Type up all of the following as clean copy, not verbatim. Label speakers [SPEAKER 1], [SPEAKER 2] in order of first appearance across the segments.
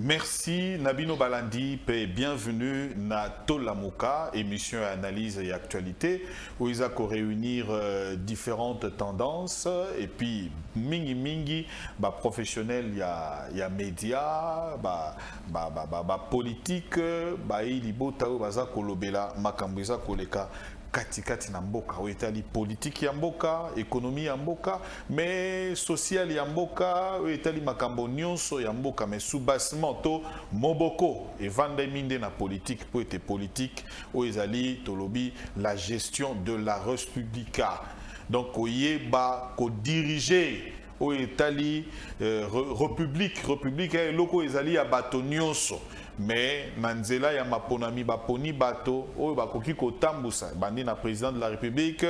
[SPEAKER 1] Merci Nabino Balandi, bienvenue na Tolamuka, émission analyse et actualité, où ils ont réunir différentes tendances et puis mingi bah professionnel il y a médias, politique, il bota baza kolobela makambuza koleka katikati na mboka oetali politique ya mboka, économie ya mboka, mais social ya mboka oetali makambo nyonso ya mboka, mais soubassement to moboko et vande minde na politique pour être politique oezali tolobi la gestion de la Respublica. Donc oyeba ko diriger o etali république loko ezali ya bato nyonso. Mais Nanzela ya maponami baponi bato oyo bakoki kotambusa bandi na président de la République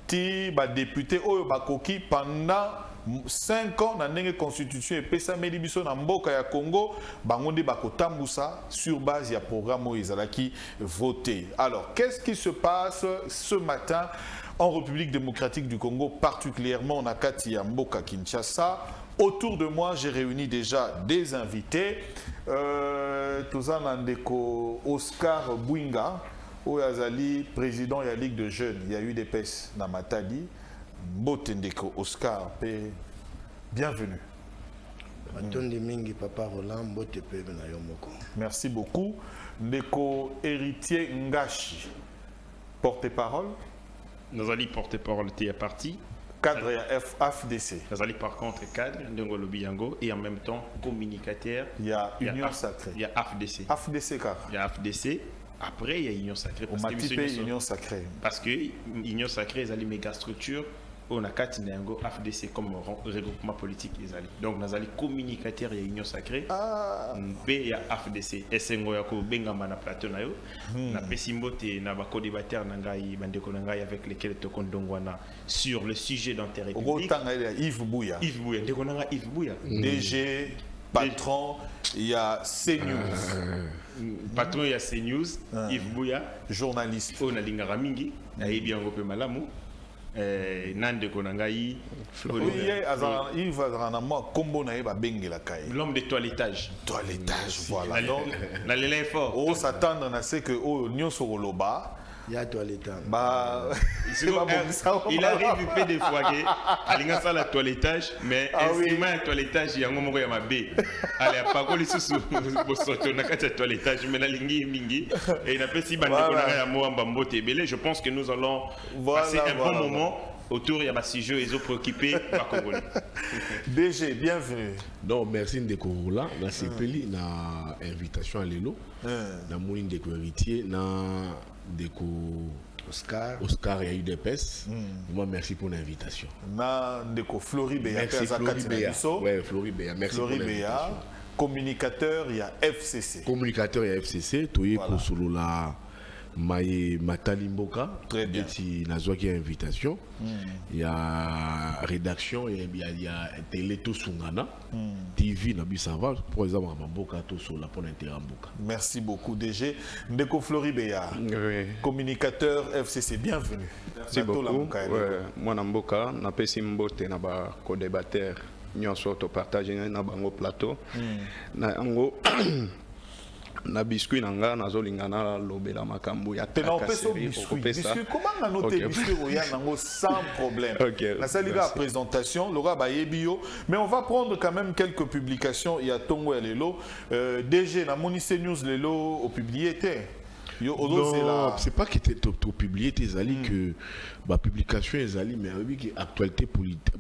[SPEAKER 1] ti ba député oyo bakoki pendant 5 ans na ndenge constitution epesa meli biso na mboka ya Congo bango nde bakotambusa sur base ya programme oyo ezalaki voté. Alors qu'est-ce qui se passe ce matin en République démocratique du Congo, particulièrement na kati ya mboka Kinshasa? Autour de moi, j'ai réuni déjà des invités. Tozana Ndeko Oscar Bouinga, Oyazali, président de la Ligue de Jeunes. Il y a eu des pèses dans Matadi. Mbotendeko Oscar, bienvenue. Merci beaucoup. Ndeko Héritier Ngashi, porte-parole.
[SPEAKER 2] Nous allons porte-parole de parti.
[SPEAKER 1] Cadre FDC.
[SPEAKER 2] Nous allons par contre cadre Ndongolo Biyango et en même temps communicateur.
[SPEAKER 1] Il y a Union Sacrée.
[SPEAKER 2] Il y a FDC.
[SPEAKER 1] FDC car.
[SPEAKER 2] Il y a FDC. Après il y a Union Sacrée.
[SPEAKER 1] On m'a typé Union Sacrée.
[SPEAKER 2] Parce que Union Sacrée ils allaient méga structure. On a 4 Nango FDC comme regroupement politique ils allaient. Donc nous allons communicateur il y a Union Sacrée. B il y a FDC. SNGO yako bengamba na plateau na yo. Na pesimbote na ba co-débatteur nangai bandeko nangai avec lesquels to kondongwana sur le sujet d'intérêt public.
[SPEAKER 1] Yves Bouya.
[SPEAKER 2] Yves Bouya, ndeko nanga Yves Bouya.
[SPEAKER 1] DG patron, il y a CNews.
[SPEAKER 2] Patron il y a CNews, Yves Bouya,
[SPEAKER 1] journaliste.
[SPEAKER 2] On a lingara mingi, ayebi yango pe malamu. Nande konangai
[SPEAKER 1] Yves Azranama kombo na yeba bengela kai.
[SPEAKER 2] L'homme de toilettage.
[SPEAKER 1] Toilettage, voilà. Donc
[SPEAKER 2] na l'élan fort.
[SPEAKER 1] Oh s'attendre na c'est que oh nyonso koloba.
[SPEAKER 3] Il y a toilettage.
[SPEAKER 1] Bah,
[SPEAKER 2] il arrive peu des fois que alinga ça la toilettage mais instrument à toilettage yango moko ya mabe. Allez pas ko lisusu bosoto na kati toilettage mais la lingi mingi et na pesi bande ko na ya moamba mbote belé. Je pense que nous allons passer un bon moment autour il y a sujet ils ont préoccupé par Congolais.
[SPEAKER 1] DG bienvenue.
[SPEAKER 3] Donc merci Ndeko Rola na sepeli na invitation à Lelo. Na moni Ndeko Héritier na Ndeko Oscar et UDPS. Moi merci pour l'invitation.
[SPEAKER 1] Na Ndeko Floribéa.
[SPEAKER 3] Merci Floribéa. Ouais, Floribéa. Merci pour l'invitation.
[SPEAKER 1] Communicateur, il y a FCC.
[SPEAKER 3] Communicateur, il y a FCC. Toye Kosolola Matali Mboka.
[SPEAKER 1] Très bien.
[SPEAKER 3] Il y a invitation. Il y a rédaction, il y a Télé Tosungana. TV, Nabi Sava. Pour exemple, Mboka Tosola pour l'intérêt Mboka.
[SPEAKER 1] Merci beaucoup, DG. Ndeko Floribéa. Communicateur FCC, bienvenue.
[SPEAKER 4] Merci beaucoup. Moi, Mboka, na pesi mbote na ba co-débatteur. Nyonso to partager na bango plateau. Na ango na biscuit nanga nazolingana lobela makambu ya
[SPEAKER 1] biscuit comment on noter biscuit roya nango sans problème. La saliga présentation Laura Bayebio mais on va prendre quand même quelques publications il y a Tongo Lelo DG na Moni News Lelo au publié
[SPEAKER 3] non, c'est pas que tu publié tes alliés que la publication est alliée, mais oui que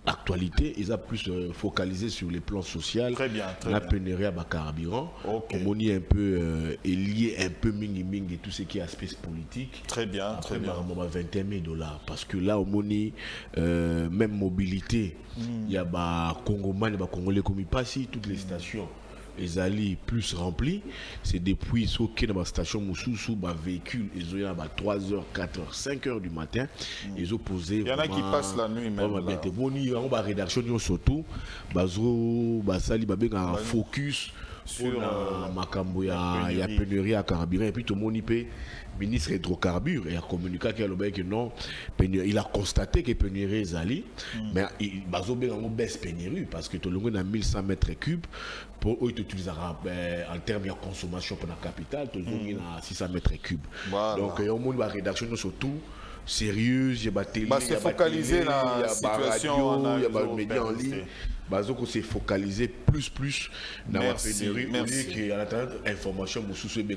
[SPEAKER 3] actualité ils a plus focalisé sur les plans sociaux.
[SPEAKER 1] Très bien.
[SPEAKER 3] La pénurie à carburant. On y un peu lié un peu mingi et tout ce qui est aspect politique.
[SPEAKER 1] Très bien.
[SPEAKER 3] Très bien. 21 000 $. Parce que là au moni même mobilité, il y a Congolais comme il passe toutes les stations. Les alliés plus remplis, c'est depuis ce qui est dans la station Moussoussou, véhicule, ils ont eu à 3h, 4h, 5h du matin, ils ont posé.
[SPEAKER 1] Il y en a qui passent la nuit même.
[SPEAKER 3] On va rédaction surtout, sali un focus
[SPEAKER 1] sur
[SPEAKER 3] makambo ya pénurie à carburant et puis tout le monde peut ministre hydrocarbures et a communiqué que non il a constaté que pénurie est allée mais il bazo bien en baisse pénurie parce que tout le monde a 1100 mètres cubes pour eux utiliser en termes de consommation pour la capitale tout le monde a 600 mètres cubes donc au monde la rédaction surtout sérieuse, il y a télé,
[SPEAKER 1] c'est focalisé dans la situation,
[SPEAKER 3] il y a des médias en ligne. Bazoko s'est focalisé plus dans la pénurie au lieu qu'il y a l'information
[SPEAKER 1] très bien.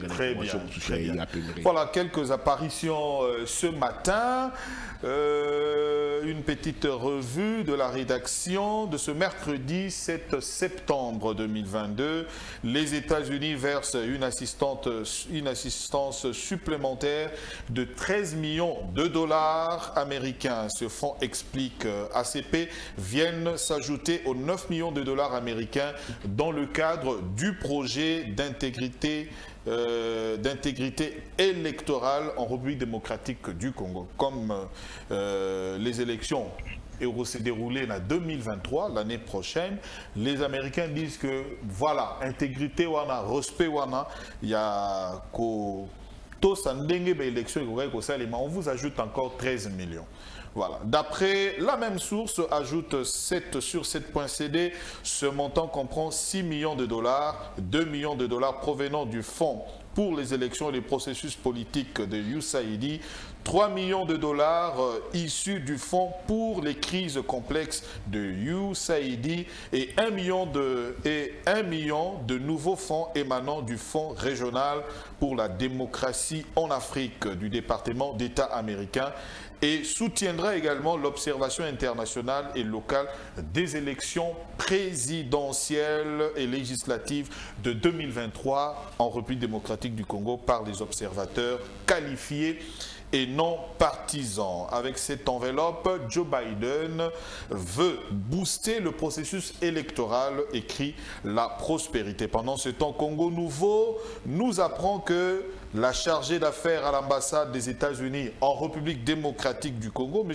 [SPEAKER 1] Voilà quelques apparitions ce matin. Une petite revue de la rédaction de ce mercredi 7 septembre 2022. Les États-Unis versent une assistance supplémentaire de 13 millions de dollars américains. Ce fonds, explique ACP, viennent s'ajouter aux 9 millions de dollars américains dans le cadre du projet d'intégrité électorale en République démocratique du Congo. Comme les élections vont se dérouler en 2023, l'année prochaine, les Américains disent que voilà, intégrité wana, respect wana, il y a on vous ajoute encore 13 millions. Voilà. D'après la même source, ajoute 7 sur 7.cd, ce montant comprend 6 millions de dollars, 2 millions de dollars provenant du fonds pour les élections et les processus politiques de USAID, 3 millions de dollars issus du fonds pour les crises complexes de USAID et 1 million de nouveaux fonds émanant du fonds régional pour la démocratie en Afrique du département d'État américain et soutiendra également l'observation internationale et locale des élections présidentielles et législatives de 2023 en République démocratique du Congo par des observateurs qualifiés et non partisans. Avec cette enveloppe, Joe Biden veut booster le processus électoral, écrit La Prospérité. Pendant ce temps, Congo Nouveau nous apprend que la chargée d'affaires à l'ambassade des États-Unis en République démocratique du Congo,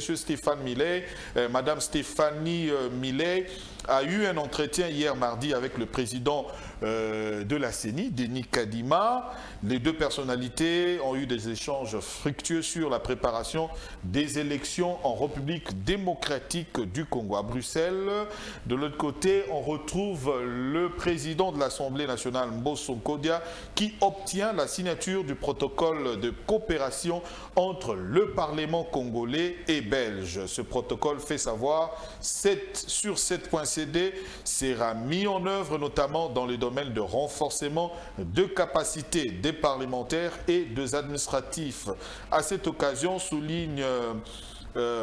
[SPEAKER 1] Madame Stéphanie Millet, a eu un entretien hier mardi avec le président de la CENI, Denis Kadima. Les deux personnalités ont eu des échanges fructueux sur la préparation des élections en République démocratique du Congo. À Bruxelles, de l'autre côté, on retrouve le président de l'Assemblée nationale, Mbosso Nkodia, qui obtient la signature du protocole de coopération entre le Parlement congolais et belge. Ce protocole fait savoir 7 sur 7.cd sera mis en œuvre notamment dans les domaines de renforcement de capacités des parlementaires et des administratifs. À cette occasion, souligne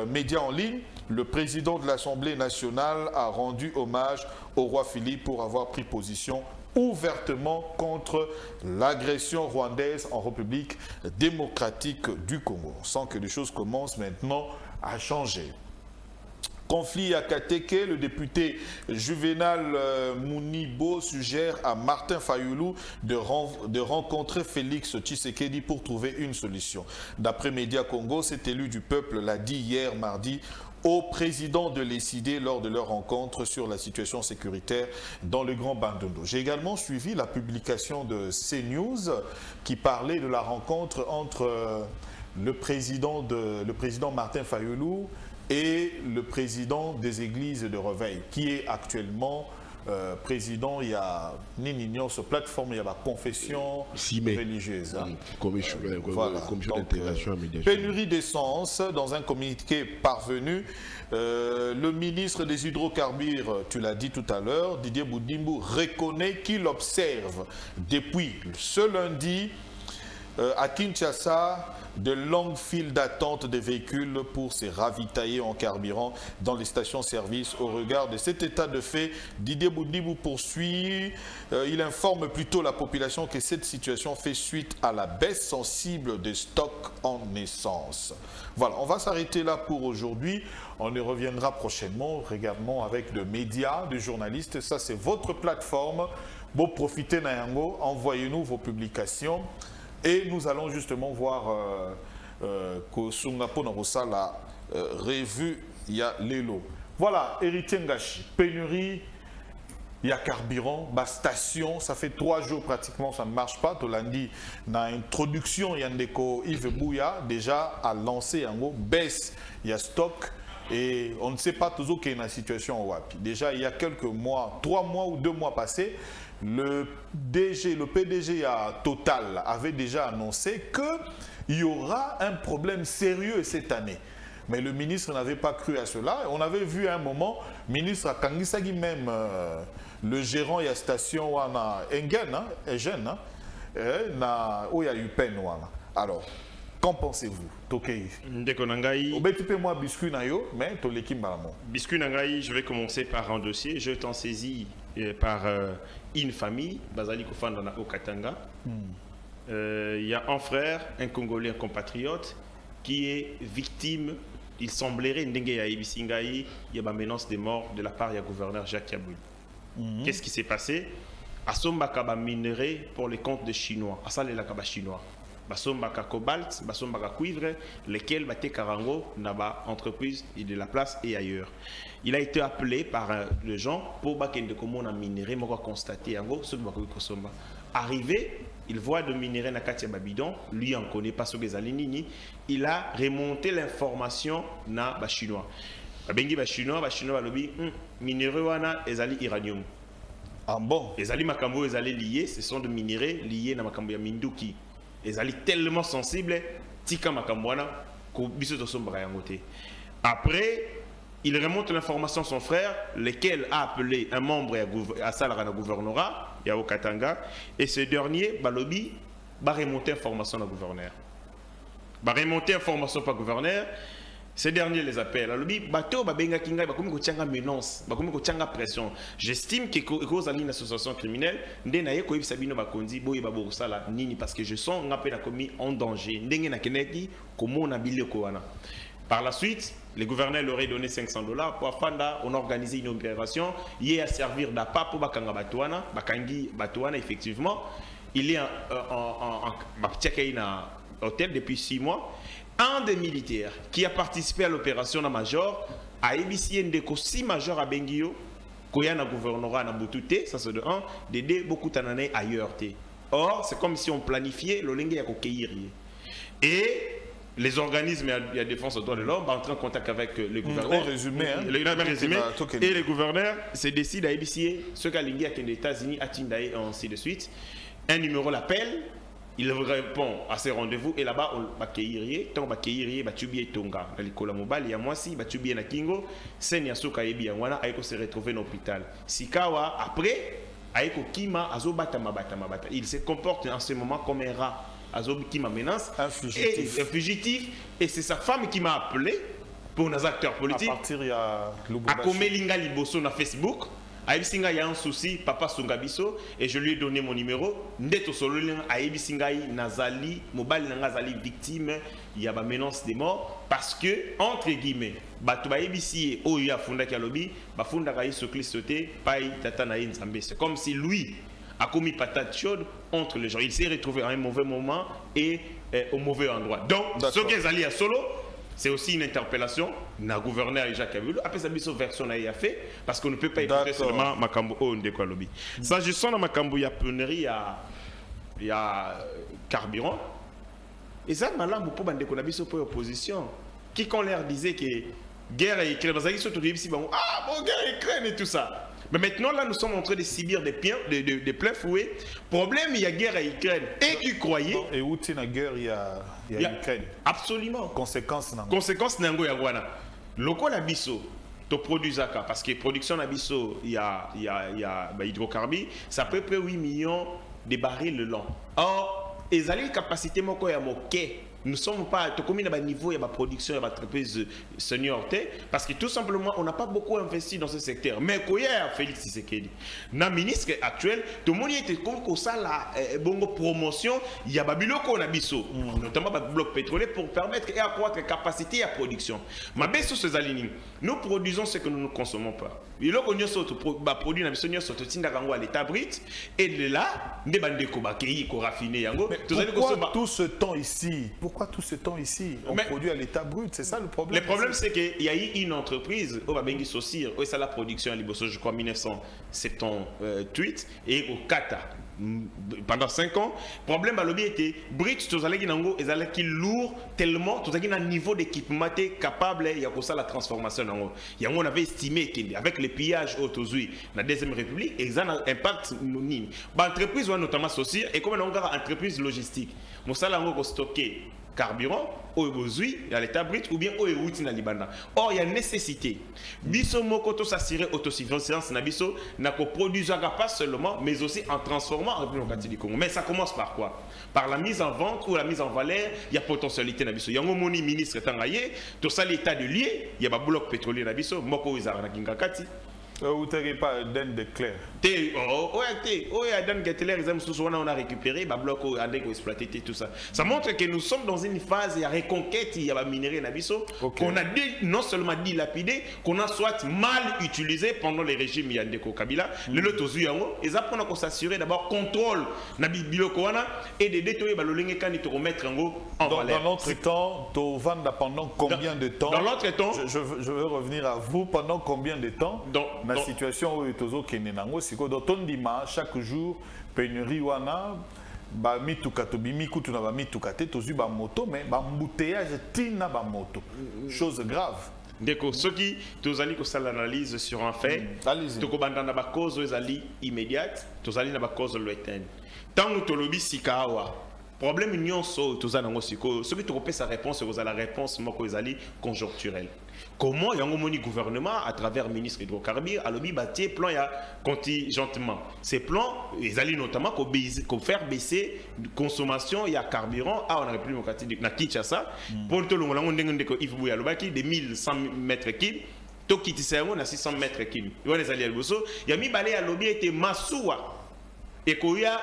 [SPEAKER 1] Médias en ligne, le président de l'Assemblée nationale a rendu hommage au roi Philippe pour avoir pris position ouvertement contre l'agression rwandaise en République démocratique du Congo. On sent que les choses commencent maintenant à changer. Conflit à Kateke, le député Juvenal Mounibo suggère à Martin Fayoulou de rencontrer Félix Tshisekedi pour trouver une solution. D'après Média Congo, cet élu du peuple l'a dit hier mardi au président de l'ECD lors de leur rencontre sur la situation sécuritaire dans le Grand Bandundu. J'ai également suivi la publication de CNews qui parlait de la rencontre entre le président Martin Fayoulou et le président des églises de Reveil, qui est actuellement président. Il y a sur plateforme, il y a la confession religieuse.
[SPEAKER 3] Commission d'intégration et médiation.
[SPEAKER 1] Pénurie d'essence, dans un communiqué parvenu, le ministre des hydrocarbures, tu l'as dit tout à l'heure, Didier Boudimbu, reconnaît qu'il observe depuis ce lundi à Kinshasa de longues files d'attente des véhicules pour se ravitailler en carburant dans les stations-service. Au regard de cet état de fait, Didier Boudimbu poursuit. Il informe plutôt la population que cette situation fait suite à la baisse sensible des stocks en essence. Voilà, on va s'arrêter là pour aujourd'hui. On y reviendra prochainement, également avec de médias, de journalistes. Ça, c'est votre plateforme. Bon, profitez Nayango, envoyez-nous vos publications. Et nous allons justement voir que Sungapo Narosa, la revue, il y a Lelo. Voilà, Héritier Ngashi, pénurie il y a carburant, station, ça fait 3 jours pratiquement, ça ne marche pas. Tolandi, dans l'introduction, Yandeko Yves Bouya déjà a lancé en gros baisse, il y a stock et on ne sait pas toujours quelle est la situation au WAPI. Déjà, il y a quelques mois, 3 mois ou 2 mois passés, le PDG à Total avait déjà annoncé qu'il y aura un problème sérieux cette année. Mais le ministre n'avait pas cru à cela. On avait vu à un moment, le ministre a Kangisagi même, le gérant de la station Engen, Eugène, où il y a eu peine. Alors, qu'en pensez-vous, Tokei?
[SPEAKER 2] Ndeko Nangai.
[SPEAKER 1] Moi, biscuit nayo, mais to l'équipe malamon.
[SPEAKER 2] Biscuit Nangai, je vais commencer par un dossier. Je t'en saisis par une famille, Bazali Kofanda au Katanga. Il y a un frère, un Congolais, un compatriote, qui est victime. Il semblerait qu'il y a une menace de mort de la part du gouverneur Jacques Yaboui. Qu'est-ce qui s'est passé? Asombaka ba minerai pour les comptes des Chinois. Asale la kaba chinois. Basombaka cobalt, basombaka cuivre, lesquels baté Karango n'a pas entreprise de la place et ailleurs. Il a été appelé par les gens pour bakende comment on a minerai, moi constater en gros ce que bakosomba. Arrivé, il voit de minerai na katia babidon, lui en connaît pas ce que zalinini, il a remonté l'information na ba chinois. Bengi ba chinois balobi minerai wana ezali uranium.
[SPEAKER 1] Ah bon?
[SPEAKER 2] Ezali makambo ezali liés, ce sont des minéraux liés na makambo ya minduki. Ezali tellement sensible, tika makambo wana ko biso to sombaka yango te. Après, il remonte l'information à son frère, lequel a appelé un membre à Salarana gouvernorat, Yao Katanga, et ce dernier, Balobi, va remonter l'information au gouverneur. Va remonter l'information par gouverneur, ce dernier les appelle. Balobi, bateau, babenga kinga, bakomi ko tianga menace, bakomi ko tianga pression. J'estime que cause une association criminelle, ndenaye ko ibisabino bakondi, boye baborosala nini parce que je sens ngapé na commis en danger. Ndenge na keneki, comment on a bilé ko wana. Par la suite, le gouverneur leur a donné $500 pour Afanda, on a organisé une opération, il est à servir d'appât pour Bakanga Batouana, Bakangi Batouana effectivement, il est en hôtel depuis 6 mois. Un des militaires qui a participé à l'opération na major a ébissé ndeko 6 majors à Bengio, Koyana gouvernorat na Boutouté, ça c'est de 1, d'aider beaucoup d'années ailleurs. Or, c'est comme si on planifiait le lingue à Kokeiri. Et les organismes de défense des droits de l'homme entrent en contact avec le gouverneur. Et le gouverneur se décide à ébicier ce qu'a lingué avec les États-Unis, à Tindaï, et ainsi de suite. Un numéro l'appelle, il répond à ses rendez-vous, et là-bas, on va accueillir, tant on va accueillir, on va tuer Tonga. Dans l'école mobile, il y a moi aussi, on va tuer Nakingo, c'est Niasoka Ebi, on va se retrouver dans l'hôpital. Sikawa, après, Aiko Kima, Azobata Mabata. Il se comporte en ce moment comme un rat. Azobi qui m'a menace, un fugitif, et c'est sa femme qui m'a appelé pour nos acteurs politiques. À partir il y a Akomelinga Liboso na Facebook, Aïbisinga il y a un souci, papa Sungabiso, et je lui ai donné mon numéro. Ndeto Sololin Aïbisinga Nazali, mobile Nazali victime, il y a ba menace de mort parce que entre guillemets, batu ba Aïbisi o ya funda kalobi, ba funda ka yiso klistoté, pai tata na nzambe. C'est comme si lui a commis patate chaude entre les gens. Il s'est retrouvé à un mauvais moment et au mauvais endroit. Donc, ce qui est allé à Solo, c'est aussi une interpellation. Le gouverneur Jacques Abulou, après sa version a fait, parce qu'on ne peut pas écouter seulement Makambo Ondeko Lobby. S'agissant de Makambo, il y a pneurie, il y a carburant. Et ça, malin, pour Bandeko Labiso pour l'opposition, qui qu'on leur disait que guerre et Ukraine, guerre et Ukraine et tout ça. Mais maintenant, là, nous sommes en train de subir des pleins fouets. Problème, il y a guerre à Ukraine. Et tu croyais.
[SPEAKER 1] Et où tu as guerre, il y a Ukraine.
[SPEAKER 2] Absolument.
[SPEAKER 1] Conséquence, non.
[SPEAKER 2] Conséquence, nango ya wana. Loko la biso, to produisaka. Parce que production la biso, il y a hydrocarbures. C'est à peu près 8 millions de barils le long. Or, ils ont une capacité moko ya moké. Nous ne sommes pas au niveau de la production de l'entreprise seniorité parce que tout simplement on n'a pas beaucoup investi dans ce secteur. Mais quand il y a Félix Tshisekedi, le ministre actuel, tout le monde était comme ça la bonne promotion, il y a Babiloko on a biso, notamment le bloc pétrolier pour permettre et accroître la capacité à production. Mais bien sur ces alignings, nous produisons ce que nous ne consommons pas. Il y a des produits qui sont à l'état brut et de là, des bandes de raffiné.
[SPEAKER 1] Pourquoi tout ce temps ici? pourquoi tout ce temps ici on produit à l'état brut? C'est ça le problème.
[SPEAKER 2] Le problème, c'est qu'il y a eu une entreprise, au Babengi Saucir, où c'est la production à Liboso, je crois, en 1978, et au Kata. Pendant 5 ans, le problème à l'objet était brut, tous les gens qui lourd tellement, tous les un niveau d'équipement capable, il y a ça la transformation. On avait estimé qu'avec les pillages autour la deuxième république, ils ont un impact. L'entreprise notamment Saucir et comme on a une entreprise logistique, on a stocké carburant à l'état brut ou bien au na libanda. Or il y a nécessité biso moko to s'assurer autosuffisance na biso na ko produire pas seulement mais aussi en transformant en République du Congo. Mais ça commence par quoi? Par la mise en vente ou la mise en valeur. Il y a potentialité na biso. Yango moni ministre tangaye to ça l'état de lieu, il y a ba bloc pétrolier na biso moko izara na kingakati.
[SPEAKER 1] Vous n'avez pas Dan de Claire.
[SPEAKER 2] On a récupéré, on a exploité tout ça. Ça montre que nous sommes dans une phase de reconquête, il y a minerai Nabiso, qu'on a non seulement dilapidé, qu'on a soit mal utilisé pendant les régimes Yandeko Kabila. Le lot aux Uyango, ils apprennent à s'assurer d'abord contrôle Nabibilo Koana et de détruire Balolenge quand ils te remettent en valeur.
[SPEAKER 1] Dans l'autre temps, tu vends pendant combien de temps?
[SPEAKER 2] Dans l'autre temps,
[SPEAKER 1] je veux revenir à vous pendant combien de temps? La situation où tozo kenenango siko dotondima chaque jour pénurie wana ba mituka to bimikutu na ba mituka te tozu ba moto mais ba embouteillage tina ba moto chose grave.
[SPEAKER 2] Deko soki tozali ko sala analyse sur un fait toko banda na ba cause ezali immédiate tozali na ba cause lointaine tango tolobi sikawa problème nyonso tozali nango siko soki toko sa réponse aux la réponse moko ezali conjoncturelle. Comment il y a un gouvernement à travers le ministre hydrocarbures à l'objet bâtir plan ya contingentement. Ces plans ils allaient notamment qu'on faire baisser la consommation il y a carburant à la République démocratique na Kinshasa pour tout le monde il faut de 1100 mètres cubes to kitisango na 600 mètres cubes. Il y a mis balé à l'objet était Massoua. Et qu'il y a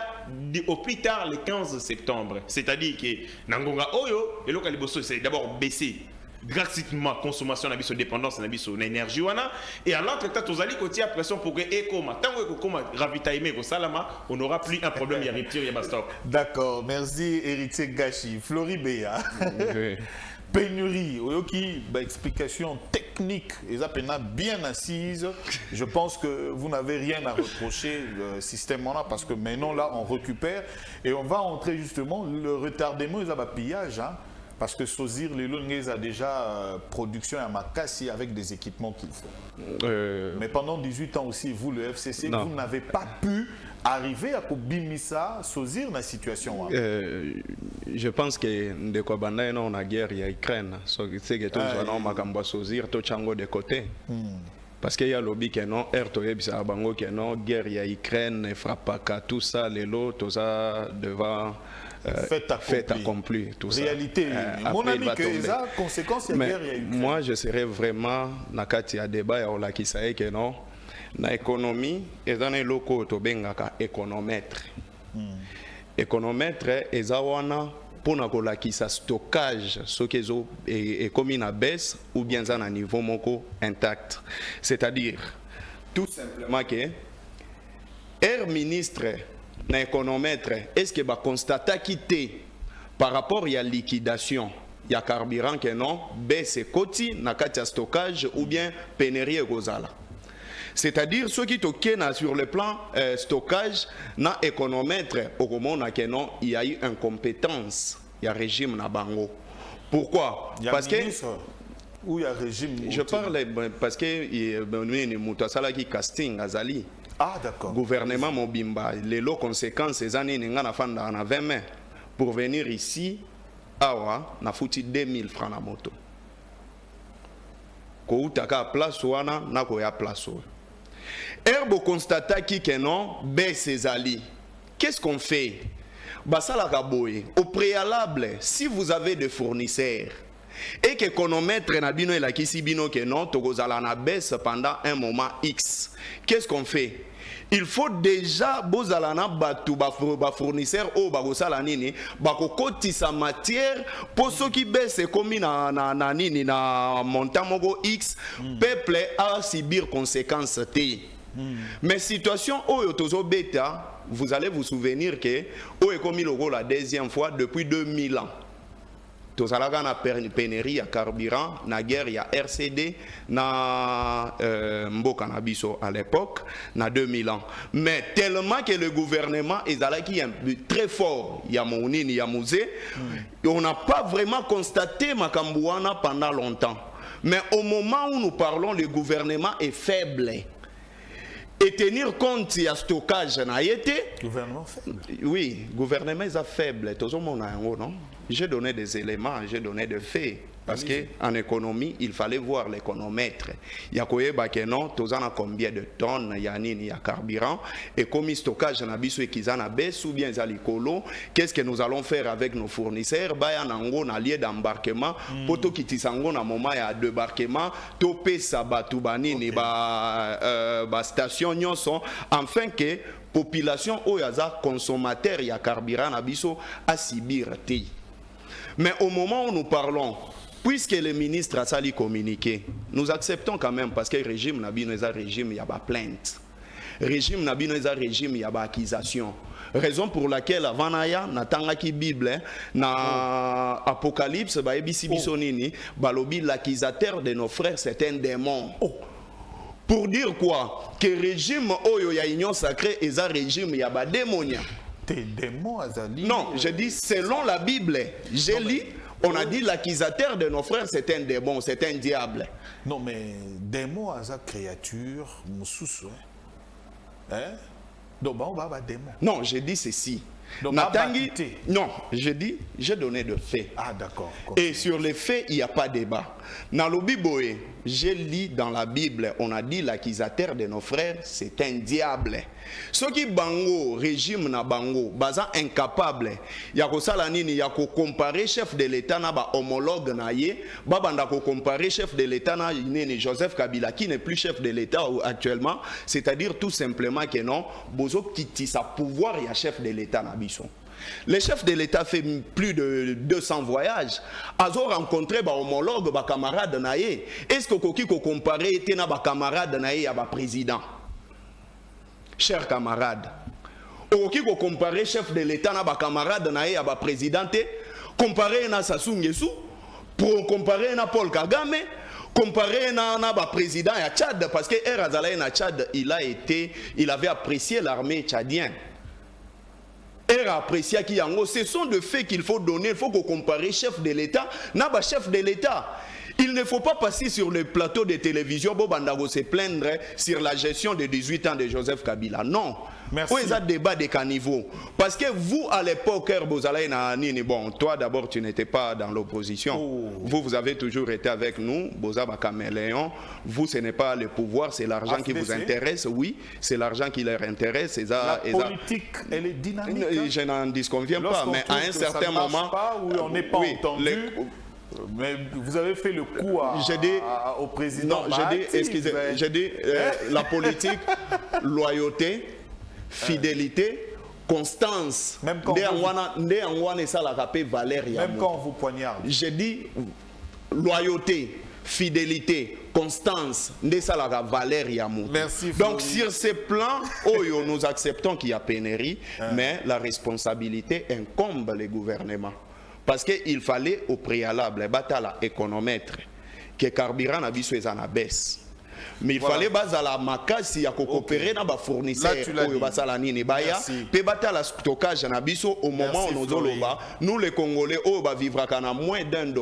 [SPEAKER 2] au plus tard le 15 septembre, c'est-à-dire que Nangonga Oyo et local Liboso c'est d'abord baissé drastiquement consommation na biso dépendance na biso na énergie wana et à l'autre temps tous allez côté pression pour que ekoma tango ekoma ravitaillement ko salama on n'aura plus un problème il y a rupture il y a stop.
[SPEAKER 1] D'accord, merci héritier Gachi. Floribéa. Pénurie, oyoki ba explication technique et ça bien assise. Je pense que vous n'avez rien à reprocher le système là parce que maintenant là on récupère et on va entrer justement le retardement et ça va pillage hein. Parce que Sozir, les Longues a déjà production à Makassi avec des équipements qu'il faut. Mais pendant 18 ans aussi, vous, le FCC, vous n'avez pas pu arriver à Bimisa, Sozir, dans la situation.
[SPEAKER 4] Je pense que de quoi on a guerre, il y a Ukraine. C'est que tout le monde a Sozir, tout chango de côté. Parce qu'il y a le lobby qui est non, Bango qui est non, guerre, il y a Ukraine, frappe tout ça, les lots, tout ça devant. Fait accompli, tout ça.
[SPEAKER 1] Réalité, mon ami, que ça, conséquence, il y a guerre, il y a Ukraine.
[SPEAKER 4] Moi, je serais vraiment, nakati ya débat, ya ola kisaye que non, na économie, et dans les locaux, to bengaka économètre. Économètre, et zawana, pour na kola kisa stockage, ce qui est commis à baisse, ou bien à un niveau moko intact. C'est-à-dire, tout simplement que, Air ministre, na économètre, est-ce que va constater quitter par rapport à la liquidation, il y a carburant que non, baisse côté, na katia stockage ou bien pénurie gozala. C'est-à-dire ceux qui toquent sur le plan stockage, na économètre, au moment que non, il y a eu incompétence, il y a régime na bango. Pourquoi? Parce que
[SPEAKER 1] où il y a régime.
[SPEAKER 4] Je parle parce que il y a qui casting azali.
[SPEAKER 1] Ah d'accord.
[SPEAKER 4] Gouvernement Mobimba, les lots conséquences, ces années, nous avons 20 mains. Pour venir ici, awa, na foutu 2000 francs na moto. Ko utaka place wana, na ko ya place. Herbo constate qui que non, baisse ali. Qu'est-ce qu'on fait? Basala kaboye. Au préalable, si vous avez des fournisseurs, et que chronomètre na bino et la kisi bino que non togozala na baisse pendant un moment X. Qu'est-ce qu'on fait? Il faut déjà bozala na batu ba fournisseur o ba gosala nini ba kokoti sa matière pour ceux qui baisse comme na nini na montant moko X peuple a subir conséquences T. Mais situation oyo tozo beta, vous allez vous souvenir que o est commis le rôle la deuxième fois depuis 2000 ans. tozalaka na pénurie ya carburant, na guerre ya RCD, na mboka na biso à l'époque, na 2000 ans. Mais tellement que le gouvernement ezalaki très fort, ya monini ya musée, on n'a pas vraiment constaté makambo wana pendant longtemps. Mais au moment où nous parlons, le gouvernement est faible. Et tenir compte de stockage na été.
[SPEAKER 1] Gouvernement faible.
[SPEAKER 4] Oui, gouvernement est faible. Tout le monde a un non. J'ai donné des éléments, j'ai donné des faits. Parce qu'en économie, il fallait voir l'économètre. Il y a non, tous a combien de tonnes, il y a carburant, et comme stockage na biso et qu'ils en a baisse ou bien zalikolo, qu'est-ce que nous allons faire avec nos fournisseurs? Bah, y a un lieu d'embarquement, poto kitisango na moment ya débarquement, topé sabatu banini ba station nyonso, afin que population oyaza consommateur ya carburant na biso a subir te. Mais au moment où nous parlons, puisque le ministre a sali communiqué, nous acceptons quand même parce que le régime n'a pas régime, il y a pas plainte. Régime n'a pas régime, il y a pas accusation. Raison pour laquelle avant naya natangaki Bible na Apocalypse ba ebisi bisonini balobi l'accusateur de nos frères c'est un démon. Pour dire quoi? Que régime oyo ya union sacrée est un régime il y a ba démonia.
[SPEAKER 1] Des démons azali.
[SPEAKER 4] Non, je dis selon la Bible. J'ai lu. On a dit l'accusateur de nos frères, c'est un démon, c'est un diable.
[SPEAKER 1] Non, mais démon, c'est une créature, moussous. Hein? Donc, on va démon.
[SPEAKER 4] Non, j'ai dit ceci.
[SPEAKER 1] Donc,
[SPEAKER 4] Natangi, non, j'ai dit, j'ai donné de faits.
[SPEAKER 1] Ah, d'accord.
[SPEAKER 4] Et sur les faits, il n'y a pas de débat. Dans le Bible, j'ai lu dans la Bible, on a dit l'accusateur de nos frères, c'est un diable. Ceux qui bango, régime na bango, baza incapable, ya ko sala nini, ya ko comparer chef de l'État na ba homologue na ye, babanda ko comparer chef de l'État na nini Joseph Kabila qui n'est plus chef de l'État actuellement, c'est-à-dire tout simplement que non, bozo kiti sa pouvoir ya chef de l'État na biso. Le chef de l'État fait plus de 200 voyages. Azo rencontré ba homologue, ba camarade na ye. Est-ce que koki ko comparer était na ba camarade na ye ya ba président? Chers camarades, oki ko comparer chef de l'État na ba camarade na ye ya ba présidente, comparer na Sassou Nguesso, pour comparer na Paul Kagame, comparer na ba président ya Tchad parce que Erazala na Tchad, il avait apprécié l'armée tchadienne. Apprécié qui yango, ce sont des faits qu'il faut donner, il faut qu'on compare chef de l'État na ba chef de l'État. Il ne faut pas passer sur le plateau de télévision Bobandago se plaindre sur la gestion de 18 ans de Joseph Kabila. Non.
[SPEAKER 1] Merci.
[SPEAKER 4] Où est un débat de caniveau? Parce que vous, à l'époque, bon, toi d'abord, tu n'étais pas dans l'opposition.
[SPEAKER 1] Oh.
[SPEAKER 4] Vous avez toujours été avec nous, Bozaba Caméléon. Vous, ce n'est pas le pouvoir, c'est l'argent qui vous intéresse. Oui, c'est l'argent qui leur intéresse.
[SPEAKER 1] La politique, elle est dynamique.
[SPEAKER 4] Je n'en disconviens pas, mais à un certain moment...
[SPEAKER 1] Pas, où on n'est pas entendu... Mais vous avez fait le coup au président.
[SPEAKER 4] Non, j'ai dit, excusez, j'ai dit la politique, loyauté, fidélité, constance.
[SPEAKER 1] Même quand on vous poignarde.
[SPEAKER 4] J'ai dit loyauté, fidélité, constance,
[SPEAKER 1] merci.
[SPEAKER 4] Donc sur ces plans, nous acceptons qu'il y a pénurie, mais la responsabilité incombe le gouvernement. Parce qu'il fallait au préalable, batala économètre, que carburant na biso ezana baisse. Mais il fallait bazala makasi ya coopérer na ba fournisseur oyo basala nini baya pe batala stockage na biso au moment où nous les Congolais oyo ba vivra kana moins $1.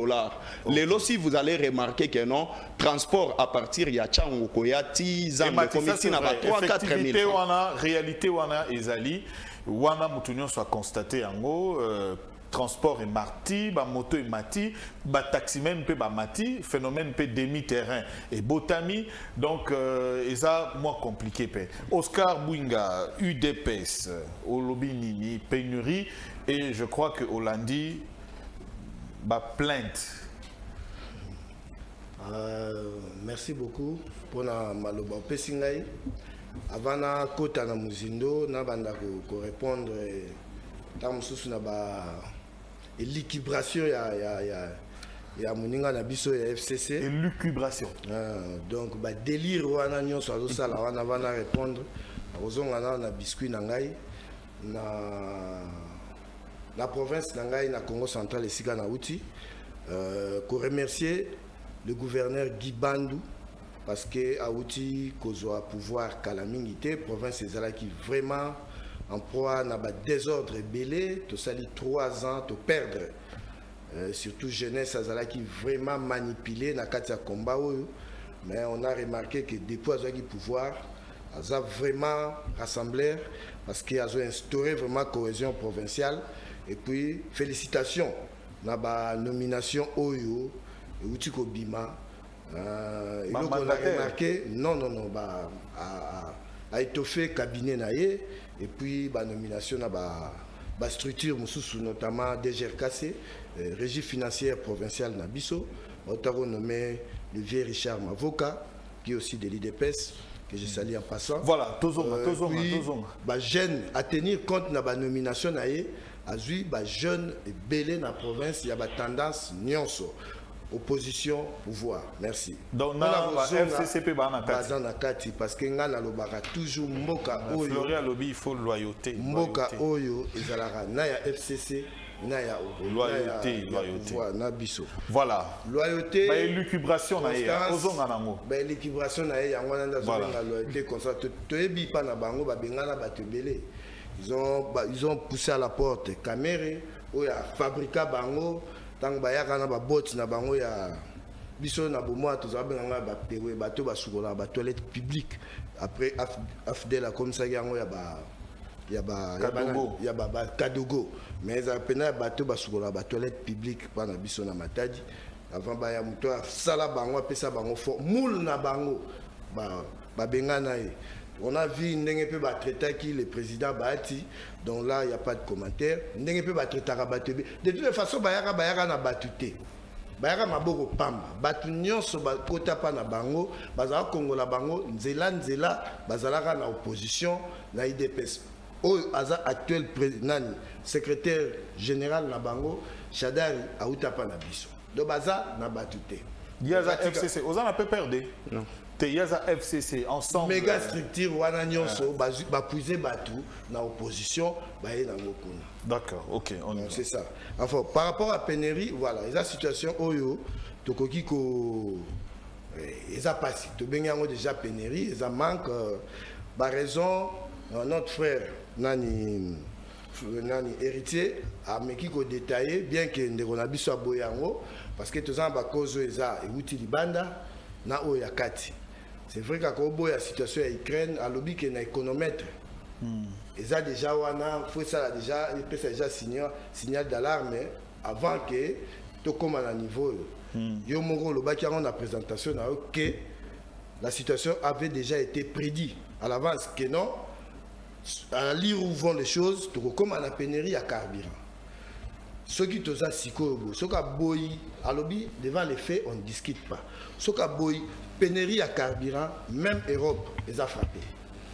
[SPEAKER 4] Lelo si vous allez remarquer que non transport à partir ya chango koyati zambe komiti na ba 3-4 000
[SPEAKER 1] francs. Réalité wana ezali wana mutunyo soit constaté yango transport et marti, ba moto et mati, ba taximen pe ba mati, phénomène pe demi-terrain et botami, donc ça moins compliqué pe. Oscar Bouinga, UDPS, Olobi Nini, pénurie et je crois que Hollandi ba plainte.
[SPEAKER 5] Merci beaucoup pour la maloba pesingai. Avant na kota na muzindo na banda ko répondre tam susu na ba et l'équilibration ya moninga na biso ya FCC
[SPEAKER 1] et lucubration
[SPEAKER 5] donc ba délire wana nyonso azosala wana vana répondre ozonga na biscuit na ngai na province na ngai na Congo central esika na uti Qu'on remercier le gouverneur Guy Bandou parce que Aouti Kozoa pouvoir calamité province ezala qui vraiment en proie à un désordre belé, tout ça 3 ans de perdre. Surtout jeunesse azala qui vraiment manipulé na katia combat mais on a remarqué que depuis azaki pouvoir a vraiment rassemblé parce qu'il a instauré vraiment cohésion provinciale et puis félicitations na ba nomination oyo et Outiko Bima il a remarqué non a étoffé cabinet naie et puis ba nomination na ba structure notamment DGRKC régie financière provinciale Nabiso on nommé le vieux Richard Mavoka qui est aussi de l'IDPS que je salue en passant.
[SPEAKER 1] Voilà, Tozonga.
[SPEAKER 5] Jeune à tenir compte de la nomination naie a vu jeune et belé dans la province il y a tendance nyonso opposition pouvoir. Merci.
[SPEAKER 1] Donc na FCCP
[SPEAKER 5] parce que ngana lobaka toujours mboka oyo
[SPEAKER 1] Florian lobby il faut loyauté.
[SPEAKER 5] Mboka oyo ezalaka na ya FCC na ya
[SPEAKER 1] loyauté.
[SPEAKER 5] Na biso.
[SPEAKER 1] Voilà.
[SPEAKER 5] Loyauté.
[SPEAKER 1] Ba élucubration na ya ozonga nango.
[SPEAKER 5] Ba élucubration na ya yango na zonga loyauté comme ça to ebi pa na bango ba bengana ba tebele. Ils ont poussé à la porte Caméré ou ya fabrica bango tant bayaka na ba bot na bango ya biso na bomo to zabenganga ba tewe bato ba sukola ba toilette publique après afdela comme ça yango ya ba Kadogo mais ça pena bato ba sukola ba toilette publique pa na biso na Matadi avant ba ya muto sala bango pesa bango fo moule na bango ba bengana e. On a vu Ndenge pe ba traiter qui le président Bahati donc là il y a pas de commentaire Ndenge pe ba traiter Rabatebe de toute façon bayaka na batute bayaka maboko pamba batu nyonso ba kota pa na bango bazala kongola bango nzela bazalaka na opposition na IDPS aza actuel président secrétaire général na bango Chadari auta pa na biso do baza na batute
[SPEAKER 1] Yaza FCC oza na pe perdre non Yaza FCC ensemble
[SPEAKER 5] méga structure wana nyonso ba puiser batu na opposition ba ye na ngokuna.
[SPEAKER 1] D'accord, OK, on est
[SPEAKER 5] c'est ça. Enfin par rapport à pénurie voilà, la situation oyo tokoki ko eza passé to bengango déjà pénurie, eza manque ba raison notre frère nani héritier a meki ko détailler bien que ndeko na biso aboyango parce que tozan ba cause eza euti libanda na oya kati. C'est vrai qu'à Kobo, la situation à Ukraine, à l'objet qu'il y a un économètre. Ils ont déjà, signal d'alarme avant que tout comme à niveau. Il y a une présentation que la situation avait déjà été prédite à l'avance. Que non, à lire où vont les choses, tout comme à la pénurie à carburant. Ceux qui ont Sikobo, ceux qui ont à l'objet, devant les faits, on ne discute pas. Ceux qui ont pénurie à carburant, même Europe les a frappés.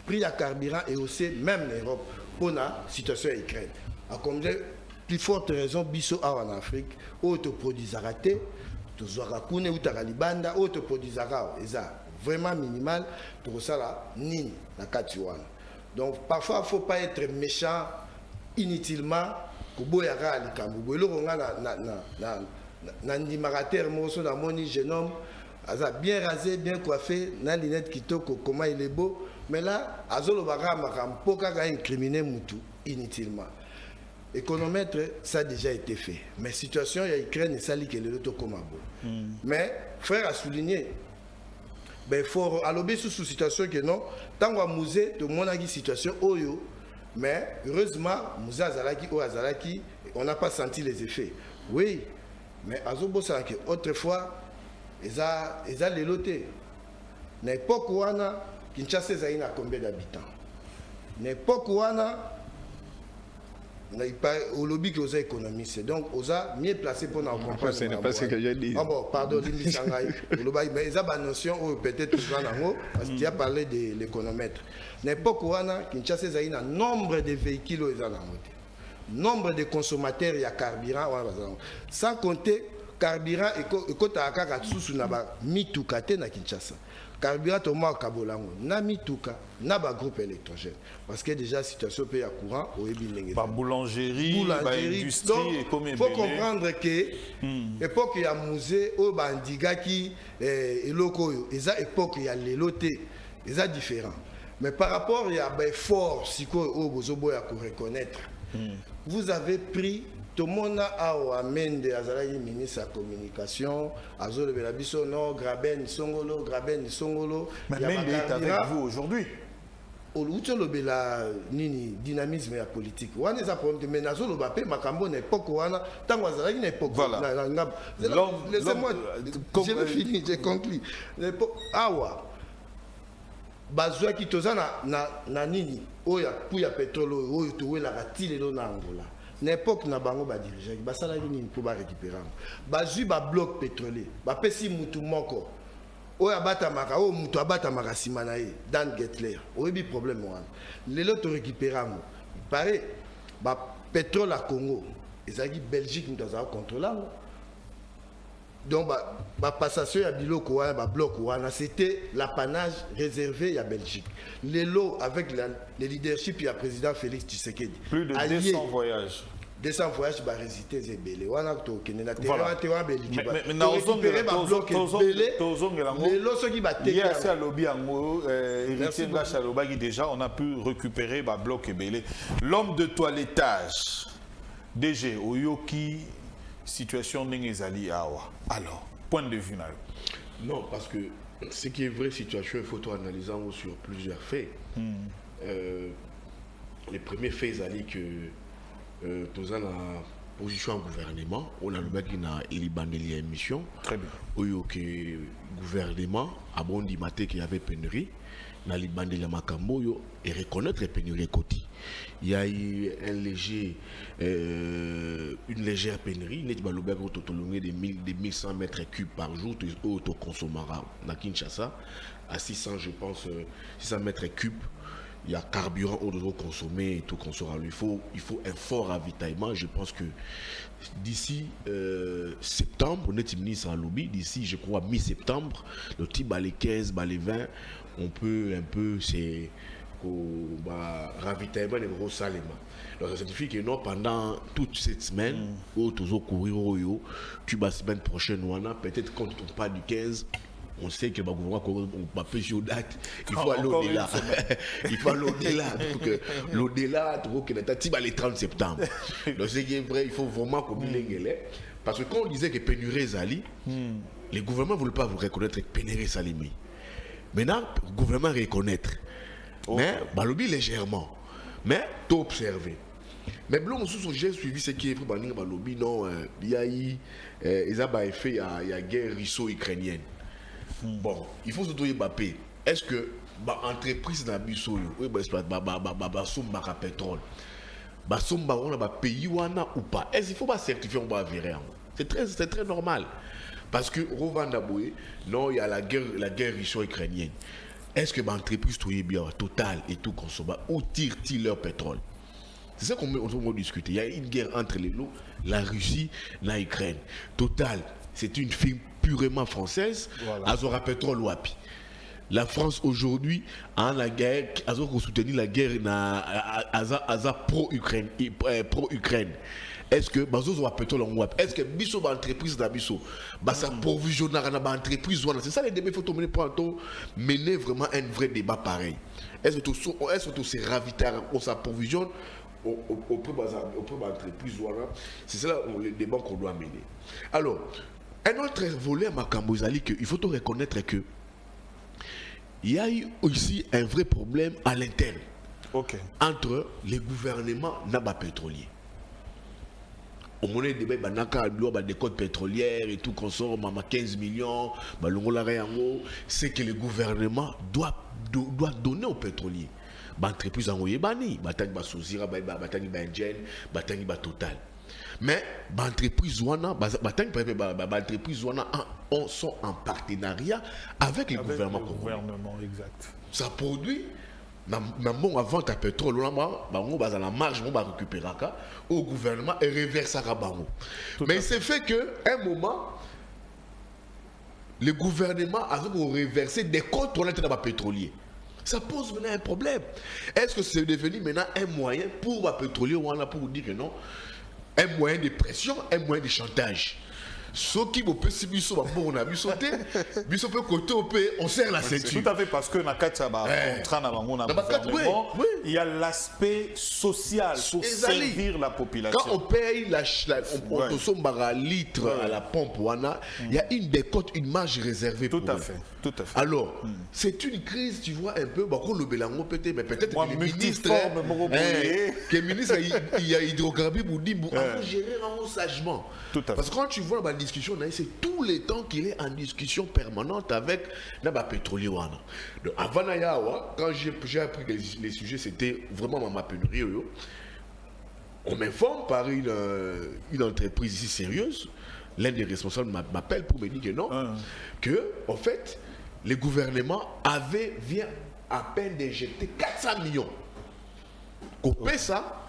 [SPEAKER 5] Prix à carburant et aussi même l'Europe pour la situation Ukraine. À comme de plus forte raison, biso en Afrique, autoproduits raté, tous rakune ou taralibanda, autoproduits vraiment minimal pour ça là, ni la Katuana. Donc parfois il ne faut pas être méchant inutilement pour boyara likambo. Le ronga na ndimarateur moso na moni jeune homme bien rasé, bien coiffé, na lunette kitoko, comment il est beau, mais là, azolo baga makampo kaka incriminé mutu inutilement. Économètre, ça a déjà été fait. Mais situation, il y a Ukraine et ça lit que le loto comme mais frère a souligné, ben faut allober sous situation que non, tant qu'on musée, tout le monde a une situation oyo, mais heureusement, musée azalaki ou azalaki, on n'a pas senti les effets. Oui, mais azobo ça que autrefois ils ont les lotés. N'importe où Kinshasa a combien d'habitants? N'importe où au lobby que vous avez économisé. Donc, vous avez mieux placé pour nous comprendre.
[SPEAKER 4] Ce n'est pas ce que j'ai dit.
[SPEAKER 5] Ah bon, pardon, mais ils ont une notion peut-être tout ça, parce qu'il a parlé de l'économètre. N'importe où Kinshasa a un nombre de véhicules ils ont nombre de consommateurs il y a carburant, sans compter carburant et kota akaka tsusu na ba mitu kate na Kinshasa. carburant Thomas Kabolango na mituka na ba groupe électrogène parce que déjà situation peut ya courant au ebinenge
[SPEAKER 1] ba boulangerie ba industrie et comme
[SPEAKER 5] faut comprendre que époque ya musée au bandiga qui eloko yo eza époque ya leloté eza différent mais par rapport ya ba effort siko au bozobo ya ko reconnaître vous avez pris tout le monde a amende azalaki ministre de la communication azolobela biso non Graben Songolo
[SPEAKER 1] mais même il est avec vous aujourd'hui
[SPEAKER 5] olobela nini dynamisme ya politique wana eza problème mais nazoloba pe makambo na époque wana tango azalaki na époque laissez-moi je vais finir j'ai conclu awa bazwaki toza na nini oya puya pétrole oyo towelaka ti lelo na Angola n'époque na bango ba dirigeant basala nini pour ba récupérer bazui ba bloc pétrolier ba pesi mutu moko oyo abatamaka oyo mutu abatamaka sima na ye Dan Getler oyebi problème wana lelo to récupérer ngo pare ba pétrole à Congo ezaki Belgique mutu azala contrôler donc ba passation ya biloko wana ba bloc wana c'était l'apanage réservé à Belgique lelo avec le leadership ya président Félix Tshisekedi
[SPEAKER 1] plus de 200 voyages
[SPEAKER 5] 200 voyages ba résister zebele wana to kenena terrain terrain beliki
[SPEAKER 1] mais na ozongela
[SPEAKER 5] lelo soki ba teke
[SPEAKER 1] ya ça lobby yango héritier Ngacha lobaki déjà on a pu récupérer ba bloc ebele l'homme de toilettage DG Oyoki situation n'engezali awa alors point de vue
[SPEAKER 3] non parce que ce qui est vraie situation il faut tout analyser sur plusieurs faits les premiers faits zali que tous en position en gouvernement on a le mec qui n'a élibandeli émission
[SPEAKER 1] très bien
[SPEAKER 3] oyo que gouvernement abondi maté qu'il y avait pénurie na libandeli makambo yo et reconnaître pénurie côté il y a eu une légère pénurie net balobek autotolongé de 1100 mètres cubes par jour auto consommera na Kinshasa à 600 je pense 600 mètres cubes il y a carburant au doit consommer et tout consommer il faut un fort ravitaillement je pense que d'ici septembre on est ministre à lobby d'ici je crois mi-septembre le type les 15 les 20 on peut un peu c'est ravitaillement des gros saléments. Donc ça signifie que non pendant toute cette semaine ou toujours courir au tu vas semaine prochaine ou peut-être quand on parle du 15 on sait que le gouvernement va pêcher aux dates il faut aller au-delà il faut aller au-delà donc l'au-delà tu vois les 30 septembre donc ce qui est vrai il faut vraiment qu'on parce que quand on disait que pénurie Zali les gouvernements ne voulaient pas vous reconnaître que pénurie Salimi maintenant le gouvernement reconnaître mais balobi légèrement mais tout observé mais blon sous j'ai suivi ce qui est pour balobi non il y a eu ils ont effet il y a guerre russo-ukrainienne bon il faut surtout y Mbappé est-ce que entreprise na biso yo ba somba ka pétrole ba somba on ba pays wana ou pas est-ce qu'il faut pas certifier on va virer c'est très normal parce que Rwanda boy non il y a la guerre russo-ukrainienne. Est-ce que l'entreprise bien Total et tout consomme où tire-t-il leur pétrole? C'est ça qu'on va discuter. Il y a une guerre entre les lots, la Russie et l'Ukraine. Total, c'est une firme purement française. Azora pétrole wapi. La France aujourd'hui a la guerre, a soutenu la guerre pro-Ukraine. Est-ce que bazo a pétrole en wap? Est-ce que biso ba entreprise da biso ba s'approvisionner na ba entreprise voilà c'est ça les débats faut mener pour mener vraiment un vrai débat pareil. Est-ce que tout se ravitailler on s'approvisionne au prix entreprise voilà c'est ça le débat qu'on doit mener. Alors un autre volet à Makambo Zali que il faut reconnaître que il y a eu aussi un vrai problème à l'interne entre les gouvernements naba pétroliers. Au moment des débats, des codes pétrolières et tout consomme 15 millions, c'est que le gouvernement doit donner aux pétroliers. L'entreprise a envoyé Bani, Batani Basozira, Batani Benjen, Batani Total. Mais l'entreprise sont en partenariat avec le gouvernement.
[SPEAKER 1] Exact.
[SPEAKER 3] Ça produit. Bon avant ta pétrole on va la marge on va récupérer au gouvernement et reverser à bango mais c'est fait que un moment le gouvernement a reversé des comptes dans les pétroliers. Ça pose maintenant un problème. Est-ce que c'est devenu maintenant un moyen pour les pétroliers ou pour dire que non, un moyen de pression, un moyen de chantage? Ce qui peut se on a vu sauter, on serre la ceinture.
[SPEAKER 1] Tout à fait, parce que dans il y a l'aspect social pour servir la population.
[SPEAKER 3] Quand on paye on litre à la pompe, il y a une décote, une marge réservée pour
[SPEAKER 1] tout à fait.
[SPEAKER 3] Alors, c'est une crise, tu vois, un peu, mais peut-être que le ministre, il y a hydrocarbures pour dire, gérer sagement. Parce que quand tu vois la discussion, c'est tout le temps qu'il est en discussion permanente avec les pétroliers. Avant quand j'ai appris que les sujets, c'était vraiment ma pénurie. On m'informe par une entreprise ici sérieuse. L'un des responsables m'appelle pour me dire que non, que en fait, le gouvernement vient à peine d'injecter 400 millions. Qu'on paie ça,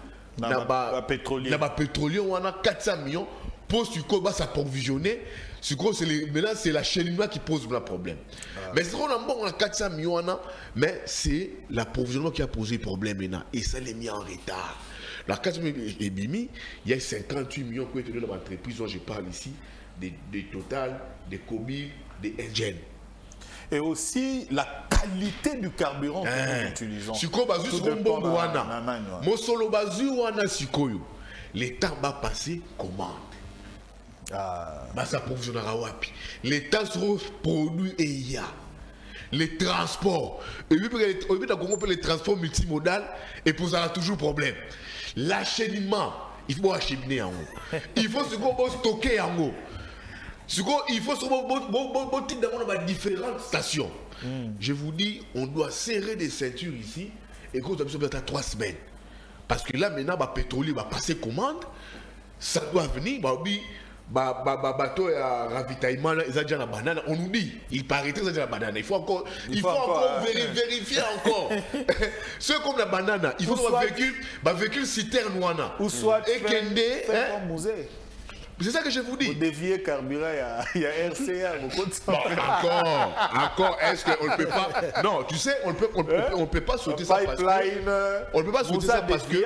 [SPEAKER 3] pétrolier, on a 400 millions. Pour s'approvisionner, maintenant c'est l'acheminement qui pose le problème. Mais c'est qu'on a 400 millions, mais c'est l'approvisionnement qui a posé problème maintenant. Et ça l'est mis en retard. La 400 millions est mis, il y a 58 millions qui ont été donnés dans l'entreprise dont je parle ici, des Total, des Kobil, des Engen.
[SPEAKER 1] Et aussi la qualité du carburant que nous utilisons.
[SPEAKER 3] L'État va passer commande. Ça provisionnera wapi. L'État sera produit et il y a les transports. Et puis les transports multimodal et posera toujours problème. L'acheminement, il faut acheminer en haut. Il faut stocker en haut. Il faut dans différentes stations. Je vous dis, on doit serrer des ceintures ici et qu'on doit peut-être à 3 semaines. Parce que là maintenant, le pétrolier va passer commande, ça doit venir, bateau et ravitaillement, ils ont déjà la banane. On nous dit, il paraît très déjà la banane. Il faut encore vérifier encore. Ceux comme la banane, il faut un véhicule citerne
[SPEAKER 1] ou soit
[SPEAKER 3] et c'est ça que je vous dis.
[SPEAKER 1] Pour dévier carburant, il y a RCA, beaucoup de ça.
[SPEAKER 3] Encore, est-ce qu'on ne peut pas... Non, tu sais, on ne peut pas sauter ça parce que... On ne peut pas sauter ça parce que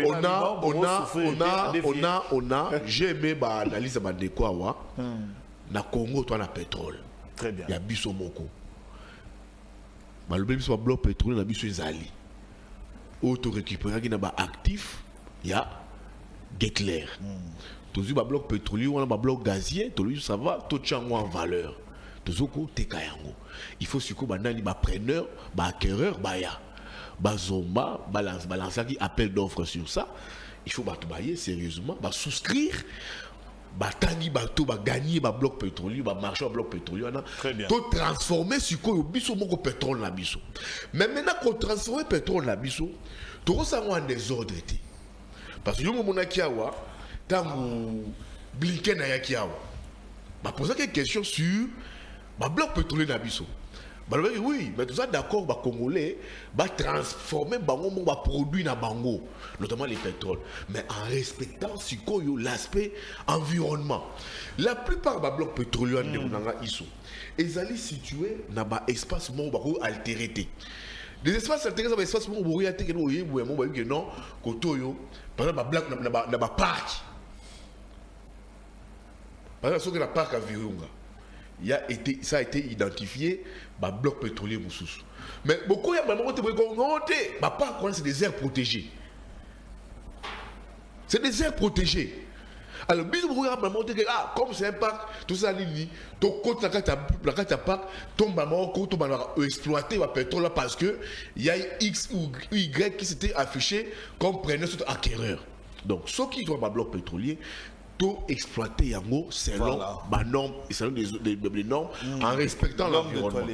[SPEAKER 3] on a j'ai aimé l'analyse de quoi na Congo toi na pétrole.
[SPEAKER 1] Très bien.
[SPEAKER 3] Il y a biso moko. Le biso bloc pétrole na biso ezali. Auto récupérer qui na ba actif, il y a Getler. Toujours ba bloc pétrolier ou ba bloc gazier, tout ça va, tout chango en valeur. Toujours ko tekayango. Il faut suko ba nani ba preneur, ba acquéreur, ba ya. Bazomba, balance qui appelle d'offres sur ça. Il faut bailler sérieusement, souscrire, tangi bateau, gagner bloc pétrolier, marcher au bloc pétrolier.
[SPEAKER 1] Très bien.
[SPEAKER 3] Tout transformer sur quoi biso moko pétrole na biso. Mais maintenant qu'on transforme pétrole na biso, tout ça en désordre. Parce que yo mona kiawa, tant Blinken na yakiawa. Poser quelques questions sur bloc pétrolier na biso. Oui, mais tout ça d'accord, Congolais va transformer va produit na bango, notamment les pétroles, mais en respectant l'aspect environnement. La plupart des blocs pétroliers ils allaient situés dans un espace altéré. Des espaces altérés, c'est des espaces altérés, non, par exemple, dans un parc. Par exemple, le parc à Virunga. Ça a été identifié par le bloc pétrolier Moussous. Mais beaucoup de gens c'est des aires protégées. C'est des aires protégées. Alors, comme c'est un parc, tout ça, ton côté, la parc, tombe exploiter le pétrole parce qu'il y a X ou Y qui s'était affiché comme preneur sur acquéreur. Donc, ceux qui doivent le bloc pétrolier, tout exploiter yango selon les normes en respectant l'environnement.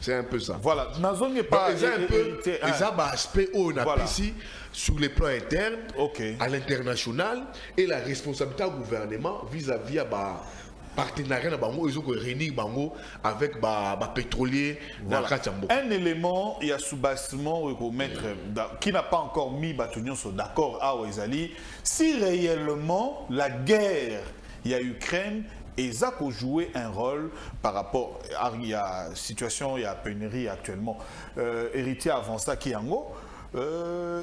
[SPEAKER 3] C'est un peu ça.
[SPEAKER 1] Voilà.
[SPEAKER 3] C'est un peu aspect où on a ici sur les plans internes, à l'international et la responsabilité du gouvernement vis-à-vis partenariat avec les pétroliers.
[SPEAKER 1] Voilà. Un élément, il y a sous-bassement qui n'a pas encore mis Batunion d'accord à Oezali. Si réellement la guerre, il y a Ukraine, et ça a joué un rôle par rapport à la situation, il y a pénurie actuellement. Héritier avant ça qui est en haut,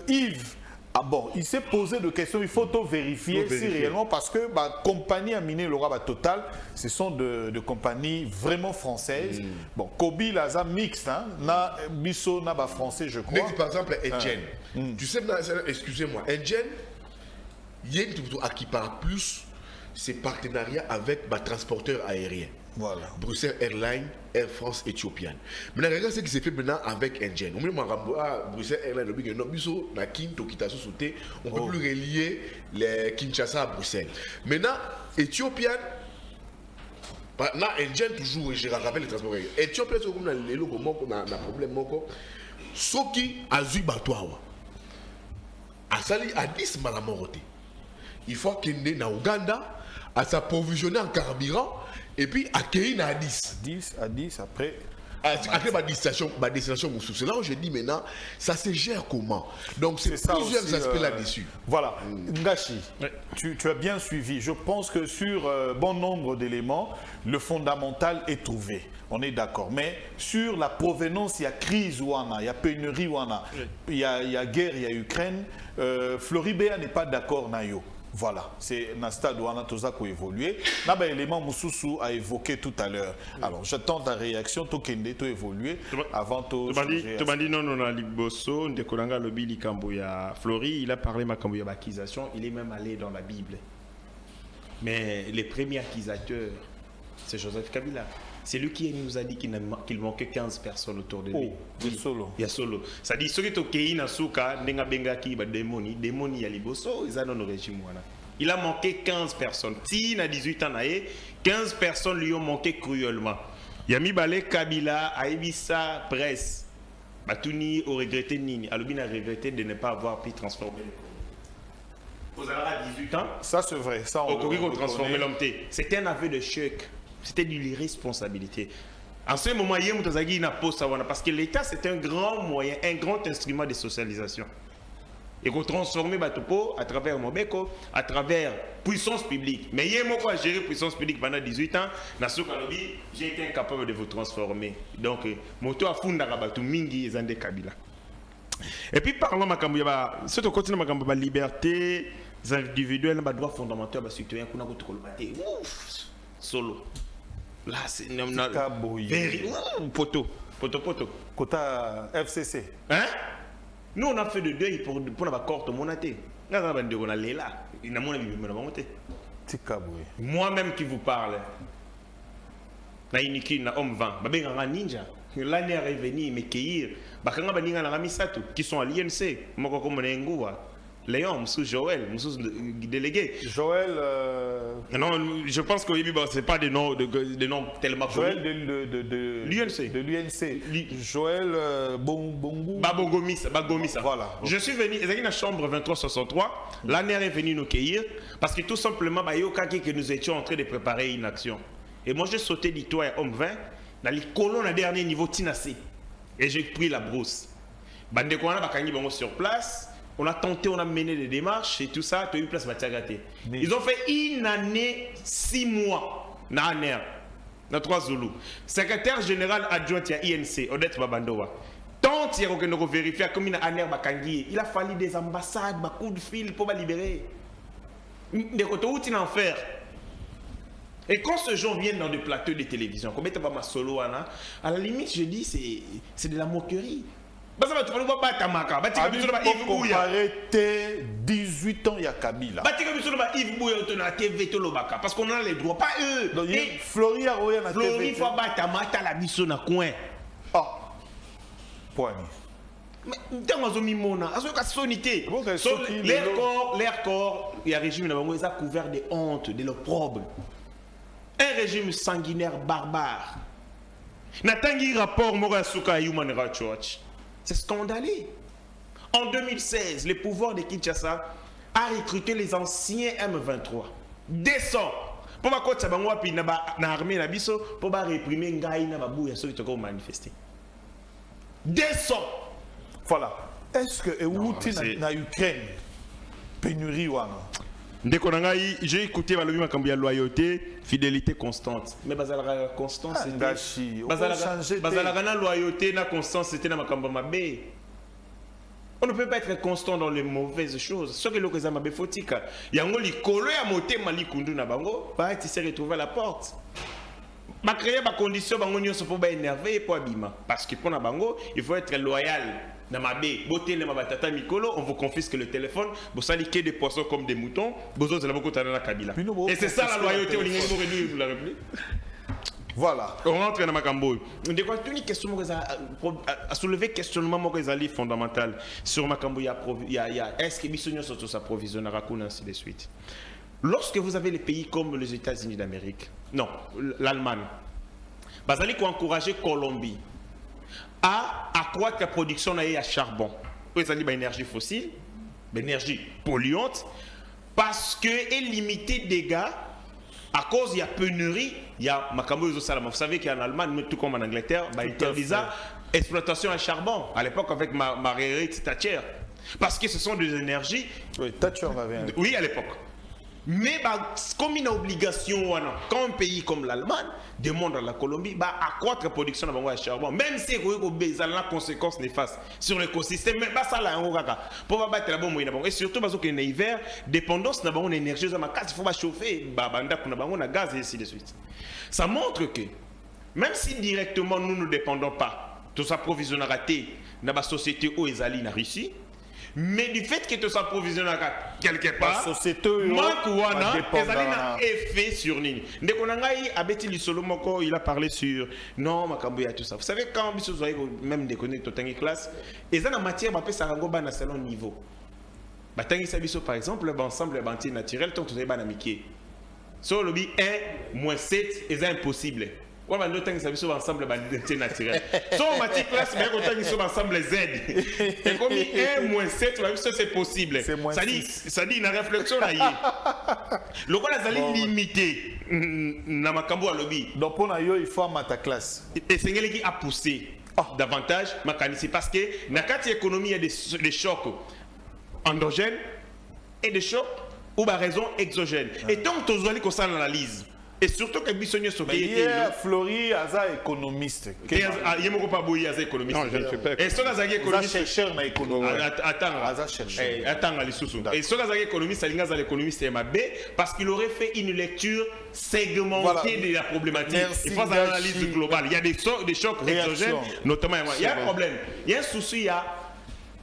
[SPEAKER 1] Yves. Ah bon, il s'est posé des questions, il faut tout vérifier si réellement, parce que la compagnie a miné le roi Total, ce sont de compagnies vraiment françaises. Bon, Kobi, Laza, mixte, hein, na Bisso, na français, je crois.
[SPEAKER 6] Mais par exemple, Engen. Tu sais, excusez-moi, Engen, il y a un qui parle plus, c'est partenariat avec les transporteurs aériens.
[SPEAKER 1] Voilà.
[SPEAKER 6] Bruxelles Airlines, Air France, Ethiopian. Maintenant, regarde ce qui s'est fait maintenant avec Engen. On peut Bruxelles Airlines, on peut plus relier les Kinshasa à Bruxelles. Maintenant, Ethiopian, là, Engen toujours, je rappelle les transports aériens. Ethiopian, c'est comme un problème. Ce qui a eu Batouawa, a sali à 10 malamoroté. Il faut qu'il ait en Ouganda, à s'approvisionner en carburant. Et puis, accueillir à 10.
[SPEAKER 1] 10 à 10 après.
[SPEAKER 6] Après ma destination, c'est là où je dis maintenant, ça se gère comment? Donc, c'est plusieurs
[SPEAKER 1] aussi,
[SPEAKER 6] aspects là-dessus.
[SPEAKER 1] Voilà. Ngachi, tu as bien suivi. Je pense que sur bon nombre d'éléments, le fondamental est trouvé. On est d'accord. Mais sur la provenance, il y a crise ou il y a pénurie ou il y a guerre, il y a Ukraine. Floribéa n'est pas d'accord, Nayo. Voilà, c'est un stade où on a tout évolué. Là, l'élément Moussoussou a évoqué tout à l'heure. Alors, j'attends ta réaction, tout Kende, tout évolué avant tout.
[SPEAKER 2] Tu m'as dit non, on a Liboso, Ndekolanga Lobi Likamboya Flori, il a parlé de Kamboya accusation, il est même allé dans la Bible. Mais les premiers accusateurs, c'est Joseph Kabila. C'est lui qui nous a dit qu'il manquait 15 personnes autour de lui.
[SPEAKER 1] Oh, solo.
[SPEAKER 2] Il y a solo. Ça dit, ceux qui sont qui na souka, n'enga benga ki ba démoni ya liboso, ils ont le régime wana. Il a manqué 15 personnes. Si na 18 ans 15 personnes lui ont manqué cruellement. Yami Balé Kabila Aibissa presse. Batuni au regretté Nini. Alubin a regretté de ne pas avoir pu transformer le Vous avez à 18 ans.
[SPEAKER 1] Ça c'est vrai. Ça on
[SPEAKER 2] peut transformer l'homme. C'était un aveu de choc. C'était de l'irresponsabilité. En ce moment, parce que l'État, c'est un grand moyen, un grand instrument de socialisation. Et qu'on transforme Batopo à travers Mobeko, à travers puissance publique. Mais il y a moi qui gérer puissance publique pendant 18 ans, j'ai été incapable de vous transformer. Donc, moto a funda Batu Mingi et Zande Kabila. Et puis, parlons de ce côté de la liberté individuelle, les droits fondamentaux, les citoyens, ouf, solo. Là, c'est poto.
[SPEAKER 1] Quota FCC.
[SPEAKER 2] Hein? Nous, on a fait de deuil pour la corte monétaire. On a là. Il n'a pas monté. Moi-même qui vous parle, na homme 20, ninja. L'année est venue me cueillir. Qui sont à l'INC. Léon, M. Joël, M. délégué.
[SPEAKER 1] Joël.
[SPEAKER 2] Non, je pense que c'est pas des noms tellement connus.
[SPEAKER 1] Joël de
[SPEAKER 2] l'UNC.
[SPEAKER 1] De l'UNC. Joël Bongou.
[SPEAKER 2] Bagomissa.
[SPEAKER 1] Voilà.
[SPEAKER 2] Je suis venu, dans la chambre 2363. L'année est venue nous cueillir parce que tout simplement, que nous étions en train de préparer une action. Et moi, j'ai sauté du toit à Homme 20 dans les colonnes à dernier niveau Tinassi. Et j'ai pris la brousse. Sur place. On a tenté, on a mené des démarches et tout ça, tu as eu place Matiagate. Ils ont fait une année, 6 mois, dans 3 Zoulous. Secrétaire général adjoint à INC, Odette Babandowa. Tant il y a qu'on vérifier comme une année Bakangi, il a fallu des ambassades, des coups de fil pour libérer. Des côtés où tu en faire. Et quand ce gens viennent dans des plateaux de télévision, comme ma solo, à la limite, je dis, c'est de la moquerie.
[SPEAKER 1] Comparer 18 ans, il y a Kabila.
[SPEAKER 2] Parce qu'on a les droits, pas eux.
[SPEAKER 1] Flori a roya na TV.
[SPEAKER 2] Flori faut battre la biso na coin.
[SPEAKER 1] Ah. Point.
[SPEAKER 2] Mais dans zomi mona, aso ka sonité. L'air corps, il y a régime na bango, ils a couvert de honte, de l'opprobre. Un régime sanguinaire barbare. Natangi rapport Mora Suka Human Rights Watch. C'est scandaleux. En 2016, le pouvoir de Kinshasa a recruté les anciens M23. Descend. Pour ma côte, ça va moi puis na armée na biso pour ba réprimer ngai na babu ya ceux qui ont manifesté. Descend.
[SPEAKER 1] Voilà. Est-ce que na Ukraine pénurie wana?
[SPEAKER 2] J'ai écouté la loyauté, fidélité constante. Mais la constance, c'était. La loyauté, la constance, c'était dans ma on ne peut pas être constant dans les mauvaises choses. Ce que l'on a fait, fotika. Il y a un colo à monter mali kundu na bango, bah tu s'est retrouvé à la porte. Ba créer ba condition bango nyonso pour ba énerver et pour abîmer. Parce que pour na bango, il faut être loyal. Dans ma baie, beauté le mabatata mikolo, on vous confisque le téléphone, vous saliquez des poissons comme des moutons, vous autres la beaucoup dans la kabila. Et c'est ça la loyauté au niveau de la République.
[SPEAKER 1] Voilà.
[SPEAKER 2] On rentre dans ma cambo. On dit quoi? Une question à soulever questionnement fondamental sur ma cambo. Il y a est-ce que Bissonio surtout s'approvisionne à ainsi de suite. Lorsque vous avez les pays comme les États-Unis d'Amérique, non, l'Allemagne, vous allez encourager Colombie à accroître la production à charbon. Vous avez l'énergie fossile, l'énergie polluante, parce que est limité des dégâts. À cause il y a pénurie, il y a Makambo Salama. Vous savez qu'en Allemagne, tout comme en Angleterre, il interdisait exploitation à charbon à l'époque avec Marguerite Thatcher. Parce que ce sont des énergies.
[SPEAKER 1] Oui, Thatcher avait.
[SPEAKER 2] Oui, à l'époque. Mais comme une obligation, quand un pays comme l'Allemagne demande à la Colombie accroître la production de charbon, même si ça a une conséquence néfaste sur l'écosystème, mais ça là pour battre la bombe et surtout parce que l'hiver, dépendance de l'énergie, il faut chauffer, gaz et ainsi de suite. Ça montre que même si directement nous ne dépendons pas de s'approvisionner dans la société où ils allaient en Russie. Mais du fait que tu s'approvisionnes quelque part, un effet sur nous. Il a parlé sur non, tout ça. Vous savez, quand vous avez même des classes, ils ont la matière qui ça à selon niveau. Par exemple, l'ensemble naturel, tant que vous avez un sur le 1 - 7, c'est impossible. On va noter que ça veut ensemble d'identité naturelle. Sur matière classe, mais on qu'ils sont ensemble Z. Et comme 1 - 7, c'est possible. Ça dit une réflexion là. Le rôle est limité. Dans ma cambo à lobby.
[SPEAKER 1] Donc pour nous, il faut ma classe.
[SPEAKER 2] Et c'est ce qui a poussé davantage ma canisse parce que dans la économie il y a des chocs endogènes et des chocs ou par raison exogènes. Et donc tu dois qu'on l'analyse. Et surtout que Bissonio Soké
[SPEAKER 1] Flori Aza économiste.
[SPEAKER 2] Il y a pas bouilli Aza économiste.
[SPEAKER 4] Non, je ne suis pas.
[SPEAKER 2] Et sur Aza économiste.
[SPEAKER 1] Chercheur na économie.
[SPEAKER 2] Attends.
[SPEAKER 1] Aza chercheur.
[SPEAKER 2] Attends les sous. Et sur Aza économiste, Aza l'économiste MAB parce qu'il aurait fait une lecture segmentée de la problématique. Il faut une analyse globale. Il y a des chocs exogènes, notamment. Il y a un problème. Il y a un souci.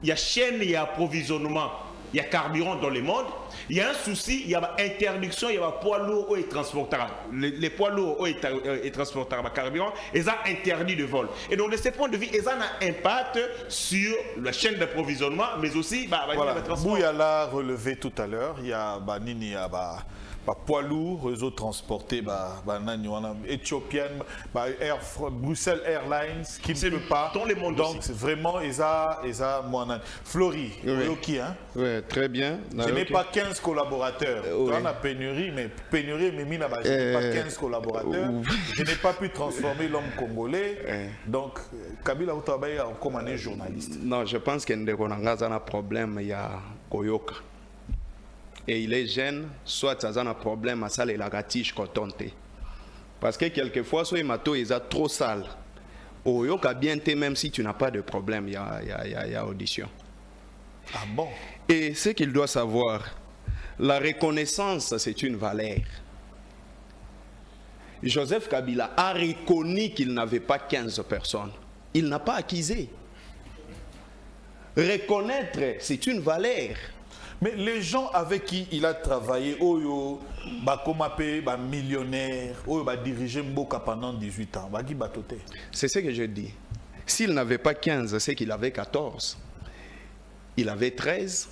[SPEAKER 2] Il y a chaîne, il y a approvisionnement. Il y a carburant dans le monde. Il y a un souci, il y a interdiction, il y a poids lourds et transporteurs. Les poids lourds et transporteurs de carburant, ils ont interdit de vol. Et donc, de ce point de vue, ils ont un impact sur la chaîne d'approvisionnement, mais aussi le transport.
[SPEAKER 1] Bouya l'a relevé tout à l'heure. Il y a Nini, poids lourd, réseau transporté, Ethiopian, Bruxelles Airlines, qui ne peut pas.
[SPEAKER 2] Dans les mondes
[SPEAKER 1] donc,
[SPEAKER 2] aussi.
[SPEAKER 1] Vraiment, ils ont moyen. Flori,
[SPEAKER 4] oui, très bien.
[SPEAKER 1] Je n'ai pas 15 collaborateurs. Tu as pénurie, mais je n'ai pas 15 collaborateurs. Je n'ai pas pu transformer l'homme congolais. Donc, Kabila Outabay a comme un journaliste.
[SPEAKER 4] Non, je pense qu'il y a un problème, il y a Koyoka. Et il est jeune, soit ça a un problème à ça, il a tige cotonte. Parce que quelquefois, soit mato ils sont trop sale. Au yoka bien té, même si tu n'as pas de problème, il y a audition.
[SPEAKER 1] Ah bon?
[SPEAKER 4] Et ce qu'il doit savoir, la reconnaissance, c'est une valeur. Joseph Kabila a reconnu qu'il n'avait pas 15 personnes. Il n'a pas accusé. Reconnaître, c'est une valeur.
[SPEAKER 1] Mais les gens avec qui il a travaillé, Oyo, Bakomapé, millionnaire, Oyo, dirigé Mboka pendant 18 ans,
[SPEAKER 4] c'est ce que je dis. S'il n'avait pas 15, c'est qu'il avait 14. Il avait 13.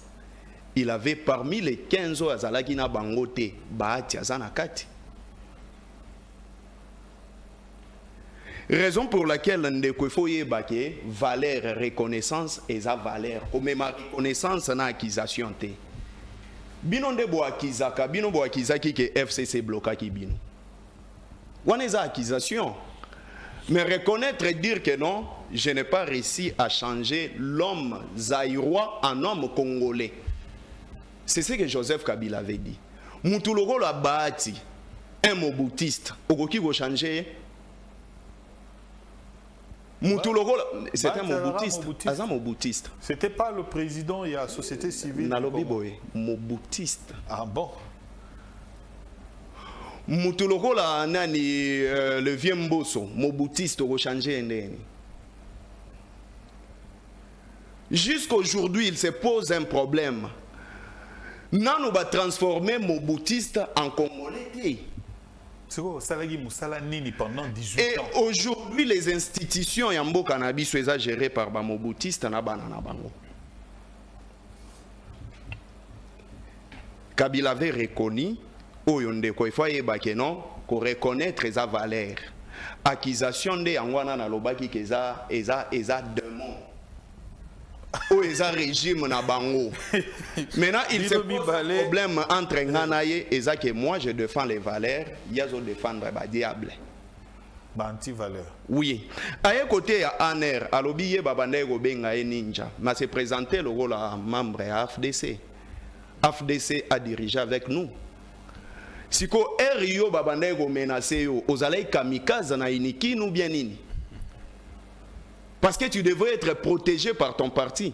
[SPEAKER 4] Il avait parmi les 15 ans, Azalakina Bangote, Bahati Azanakati. Raison pour laquelle il faut y valeur, reconnaissance et sa valeur. Même reconnaissance na accusation. Bino de bo akizaka, bino bo akizaki que FCC bloqué qui bino. On est accusation. Mais reconnaître et dire que non, je n'ai pas réussi à changer l'homme zaïrois en homme congolais. C'est ce que Joseph Kabila avait dit. Mutuloko la bati un moboutiste okoki ko changer. Mutuloko c'est un moboutiste, azan moboutiste.
[SPEAKER 1] C'était pas le président et la société civile.
[SPEAKER 4] Nalobi boye moboutiste.
[SPEAKER 1] Ah bon.
[SPEAKER 4] Mutuloko la nani le vieux Mbosso moboutiste ko changer ndeni. Jusqu'aujourd'hui, il se pose un problème. Nous va transformer moboutiste en congolais.
[SPEAKER 1] Pendant 18
[SPEAKER 4] Et
[SPEAKER 1] ans.
[SPEAKER 4] aujourd'hui, les institutions Yambo Cannabis sont gérées par les moboutistes. Kabila avait reconnu, il faut reconnaître ses valeurs. Accusation de Yangwana na lobaki keza eza démon. Ou eza régime na bango. Maintenant, il se pose un problème entre Nganaye et que moi je défends les valeurs, Yazo défendre les diables.
[SPEAKER 1] Anti-valeur.
[SPEAKER 4] Oui. À côté, à Aner, à l'obéi, Babandego Benga et Ninja, m'a se présenté le rôle à membre à AFDC. AFDC a dirigé avec nous. Si ko Rio Babandego menacé aux allées kamikaze na iniki nous bien nini. Parce que tu devrais être protégé par ton parti.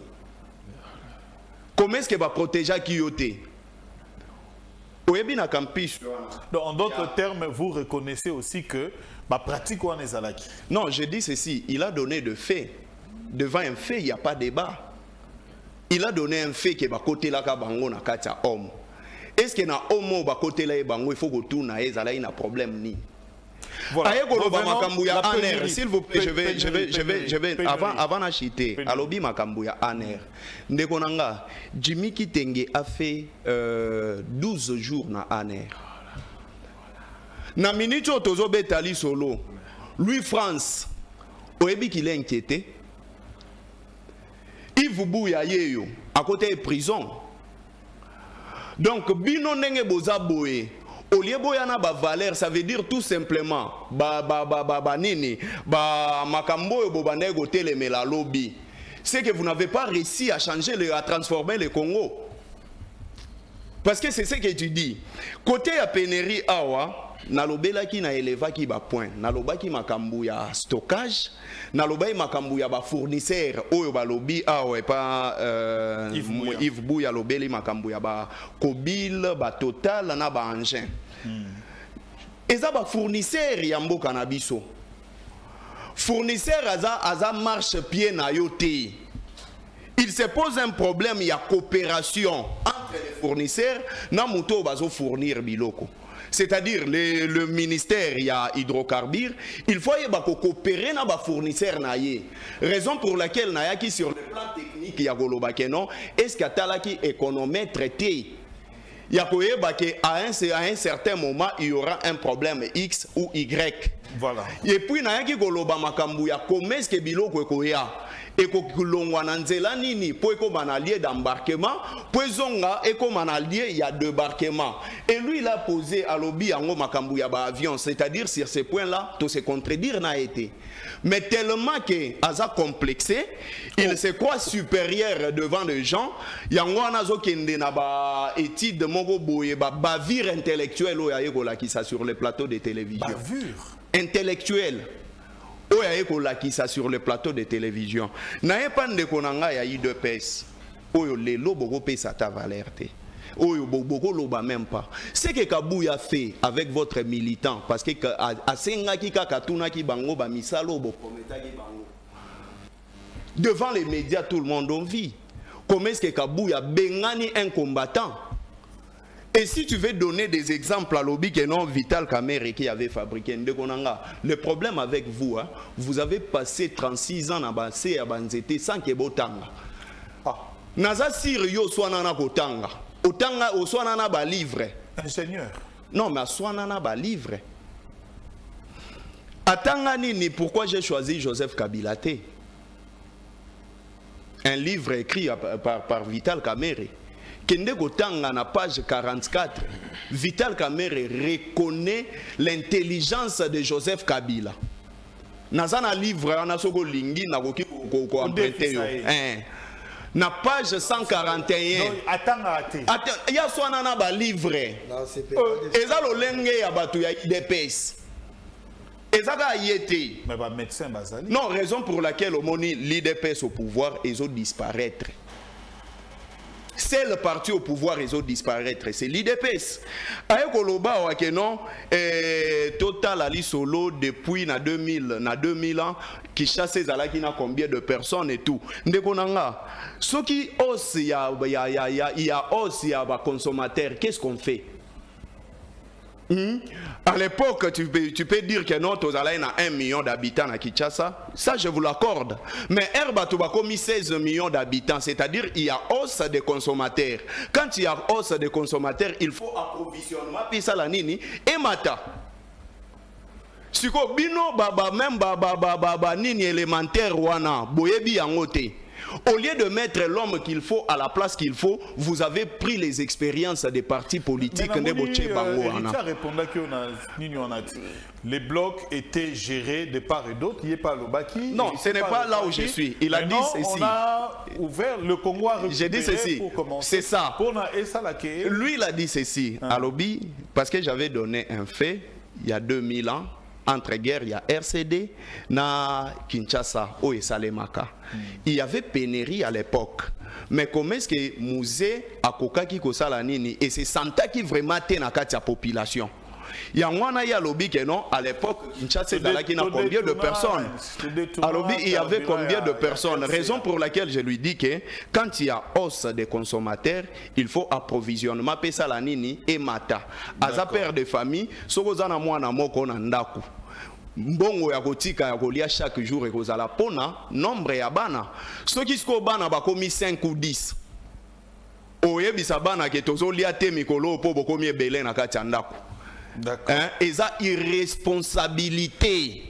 [SPEAKER 4] Comment est-ce qu'il va protéger Kiyote?
[SPEAKER 1] Donc, en d'autres termes, vous reconnaissez aussi que ma pratique ou Zalaki.
[SPEAKER 4] Non, je dis ceci, il a donné de faits. Devant un fait, il n'y a pas de débat. Il a donné un fait qui est côté là bango na katia homme. Est-ce qu'il y a un homme qui côté là bango il faut que tout na ezala ina problème ni. Voilà. S'il vous plaît, je vais avant d'acheter. Alobi Makambuya Aner. Ndekonanga, Jimmy Kitenge a fait 12 jours na Aner. Na minute tozo betali solo. Louis France, oebi qu'il est inquiété. Yves Bouya yeyo, à côté de prison. Donc, bino nenge boza boye. Au lieu boyana ba valeur, ça veut dire tout simplement nini makambo bobande gote le mela lobby. C'est que vous n'avez pas réussi à changer à transformer le Congo. Parce que c'est ce que tu dis. Côté à Pénéri awa, nalobela ki na eleva ki ba point, naloba ki makambo ya stockage, naloba ki makambo ya ba fournisseur oyo ba lobby awa pa Yves Bouya lobeli makambo ya ba Kobil, ba Total na ba Engin. Eza ba fournisseur ya mboka na biso. Fournisseur aza marche pied na yote. Il se pose un problème, il y a coopération entre les fournisseurs na muto bazo fournir biloko. C'est-à-dire le ministère il y a hydrocarbures, il faut y coopérer na ba fournisseur na ye. Raison pour laquelle na ya ki sur le plan technique il y a goloba keno, est-ce que talaki économètre traité. Il y a qu'à un certain moment, il y aura un problème X ou Y.
[SPEAKER 1] Voilà.
[SPEAKER 4] Et puis, il y a qui goloba makambu ya comment est-ce que biloko koya et ko kulongwa nanzela nini pour ko manalier d'embarquement pour zonga et ko manalier il y a débarquement. Et lui il a posé à lobby yango makambu ya ba avion, c'est-à-dire sur ces points-là, tout se contredire n'a été. Mais tellement que aza complexé, il se croit supérieur devant les gens. Yango anazo kende na ba étude de moko boye ba bavure intellectuelle o ya yekola ki ça sur les plateaux de télévision.
[SPEAKER 1] Bavure
[SPEAKER 4] intellectuelle. O ya yekola ki ça sur les plateaux de télévision. Na epande konanga ya IDPS. Oyo lelo boko pesa ta valeur te. Oyo boko loba même pas. Ce que Kabouya fait avec votre militant parce que asenga ki kakatuna ki bango ba misalo bo prometa ki bango. Devant les médias tout le monde en vit. Comment est-ce que Kabouya bengani un combattant? Et si tu veux donner des exemples à lobby que non Vital Kamerhe qui avait fabriqué le problème avec vous, hein, vous avez passé 36 ans à Bassé à Banzete sans que botanga. Naza Sirio soit nana kotanga. Otanga o soit nana ba livre.
[SPEAKER 1] Ingénieur.
[SPEAKER 4] Non mais soit nana ba livre. Atanga nini pourquoi j'ai choisi Joseph Kabila te? Un livre écrit par Vital Kamerhe. Kende Kotanga na page 44, Vital Kamerhe reconnaît l'intelligence de Joseph Kabila. Nazana livre anasoko lingi na koki ko emprunter yo. Na page 141. Attends, il y a soit nana ba livre. Eza lolenge ya batu ya IDPS. Eza ga yete.
[SPEAKER 1] Mais ba médecin bazali.
[SPEAKER 4] Non, raison pour laquelle au moni l'IDPS au pouvoir ils ont disparaître. C'est le parti au pouvoir, ils ont disparaître. C'est l'IDPS. Aye koloba wa ke non total ali solo depuis na 2000 ans qui chasse zalaki na combien de personnes et tout. Ndeko nanga. Ce qui os ya os ya ba consommateur, qu'est-ce qu'on fait? À l'époque, tu peux dire que non, Tozala a 1 million d'habitants à Kinshasa. Ça, je vous l'accorde. Mais Herba a commis 16 millions d'habitants, c'est-à-dire il y a hausse des consommateurs. Quand il y a hausse des consommateurs, il faut approvisionnement, puis ça la nini, et mata. Si ko bino baba même baba nini élémentaire wana, boyebi yangote. Au lieu de mettre l'homme qu'il faut à la place qu'il faut, vous avez pris les expériences des partis politiques.
[SPEAKER 1] Les blocs étaient gérés de part et d'autre. Il n'y a pas le Baki.
[SPEAKER 4] Non, ce n'est pas là où je suis. Il a dit ceci.
[SPEAKER 1] On a ouvert le Congo à récupérer.
[SPEAKER 4] J'ai dit ceci. C'est ça. Lui, il a dit ceci à Lobby parce que j'avais donné un fait il y a 2000 ans. Entre guerres, il y a RCD, na Kinshasa, au Salemaka. Il y avait pénurie à l'époque. Mais comment est-ce que musée a kokaki kosala nini et c'est Santa qui vraiment té na kati ya population. Il y a un lobby que non, à l'époque, Kinshasa qui n'a combien de personnes. À lobby, il y avait combien de personnes. Raison pour laquelle je lui dis que quand il y a hausse des consommateurs, il faut approvisionnement, pesa la nini et mata. Aza père de famille, sokozana mwana moko na ndaku. Mbongo ya kotika ya kolia chaque jour et kozala pona nombre ya bana. Ceux qui sont bana bakomi 5 ou 10. Oyebisa bana ke tozolia te mikolo po bokomi ebele na kati ya ndaku. Hein? Et ça, irresponsabilité.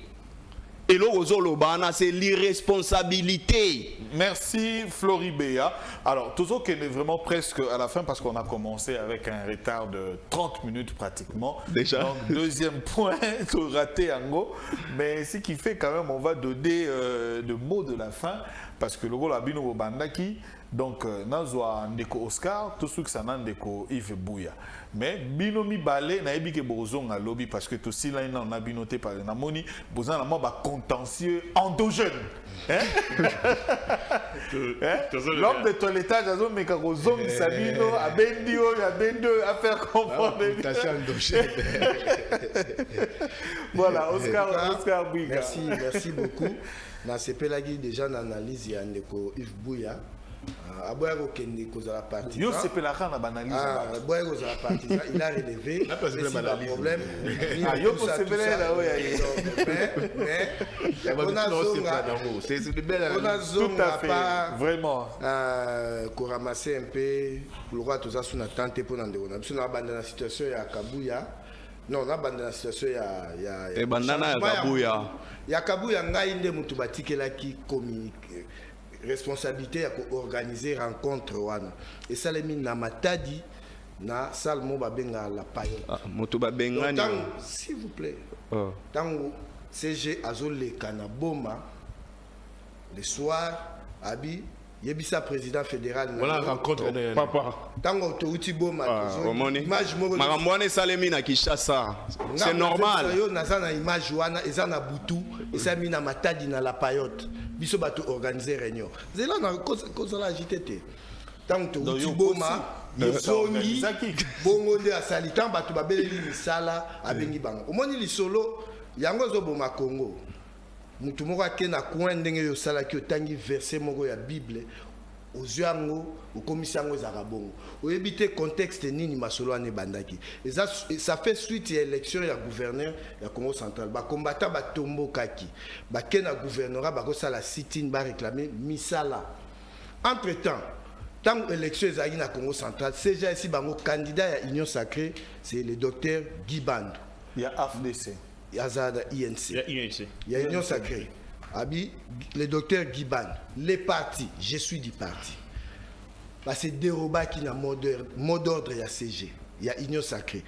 [SPEAKER 4] Et l'Orozolobana, c'est l'irresponsabilité.
[SPEAKER 1] Merci Floribéa. Alors, toujours qu'on est vraiment presque à la fin parce qu'on a commencé avec un retard de 30 minutes pratiquement.
[SPEAKER 4] Déjà.
[SPEAKER 1] Donc, deuxième point, tout raté en gros. Mais ce qui fait quand même, on va donner le mot de la fin parce que le gros Labino Bandaki. Donc, Nazwa Ndeko Oscar, tout ce que ça n'a Ndeko Yves Bouya. Mais binomi balé na ebi ke bozong à lobby parce que tout si là on a binoté par na moni bozan na ba contentieux endogène hein l'homme de toilettage azo meka kozong sabino abendio ya bendo à faire comprendre voilà Oscar Bouya.
[SPEAKER 5] Merci beaucoup. Na sepelagi déjà na analyse ya Ndeko Yves Bouya. Aboya Kende kozala parti.
[SPEAKER 1] Yo c'est la na banalise.
[SPEAKER 5] Aboya kozala parti. Il a relevé le problème.
[SPEAKER 1] Yo c'est là
[SPEAKER 5] mais on a tout à fait
[SPEAKER 1] vraiment
[SPEAKER 5] qu'on ramasser un peu le roi tout ça sous na tente pour na ndeko na biso na banda na situation ya Kabuya. Non, na banda na situation ya
[SPEAKER 4] bandana ya Kabuya.
[SPEAKER 5] Ya Kabuya ngai nde mutu batikelaki communiquer responsabilité à organiser rencontre wana et ça les mis na matadi na salmo babenga la payote
[SPEAKER 4] moto babenga ni
[SPEAKER 5] s'il vous plaît tango CG azole kana boma le soir abi yebisa président fédéral
[SPEAKER 6] voilà rencontre
[SPEAKER 4] papa
[SPEAKER 5] tango to uti boma
[SPEAKER 4] image moko makamwane salemi na Kinshasa c'est normal
[SPEAKER 5] yo nazana image wana ezana butu esami na matadi na la payote biso bato organiser réunion zela na cause la JTT tant to utiboma yozongi bongo nde asali tant bato babeleli misala abengi bango omoni lisolo yango zoboma Congo mutu moko akena coin ndenge yo salaki otangi verset moko ya Bible ozuango okomisango ezaka bongo oyebite contexte nini masolo ane bandaki et ça fait suite à élection ya gouverneur ya Congo central ba combattant ba tombo kaki ba kena gouvernorat ba ko sala sit-in ba réclamer misala entre temps tant élection ezaki na Congo central CG ici bango candidat ya Union Sacrée c'est le docteur Guy Bandou
[SPEAKER 1] ya AFDC
[SPEAKER 5] ya Zada INC ya Union Sacrée Abi, le docteur Guiban, les partis, je suis du parti. C'est déroba qui n'a mot d'ordre il y a CG, il y a Union Sacrée.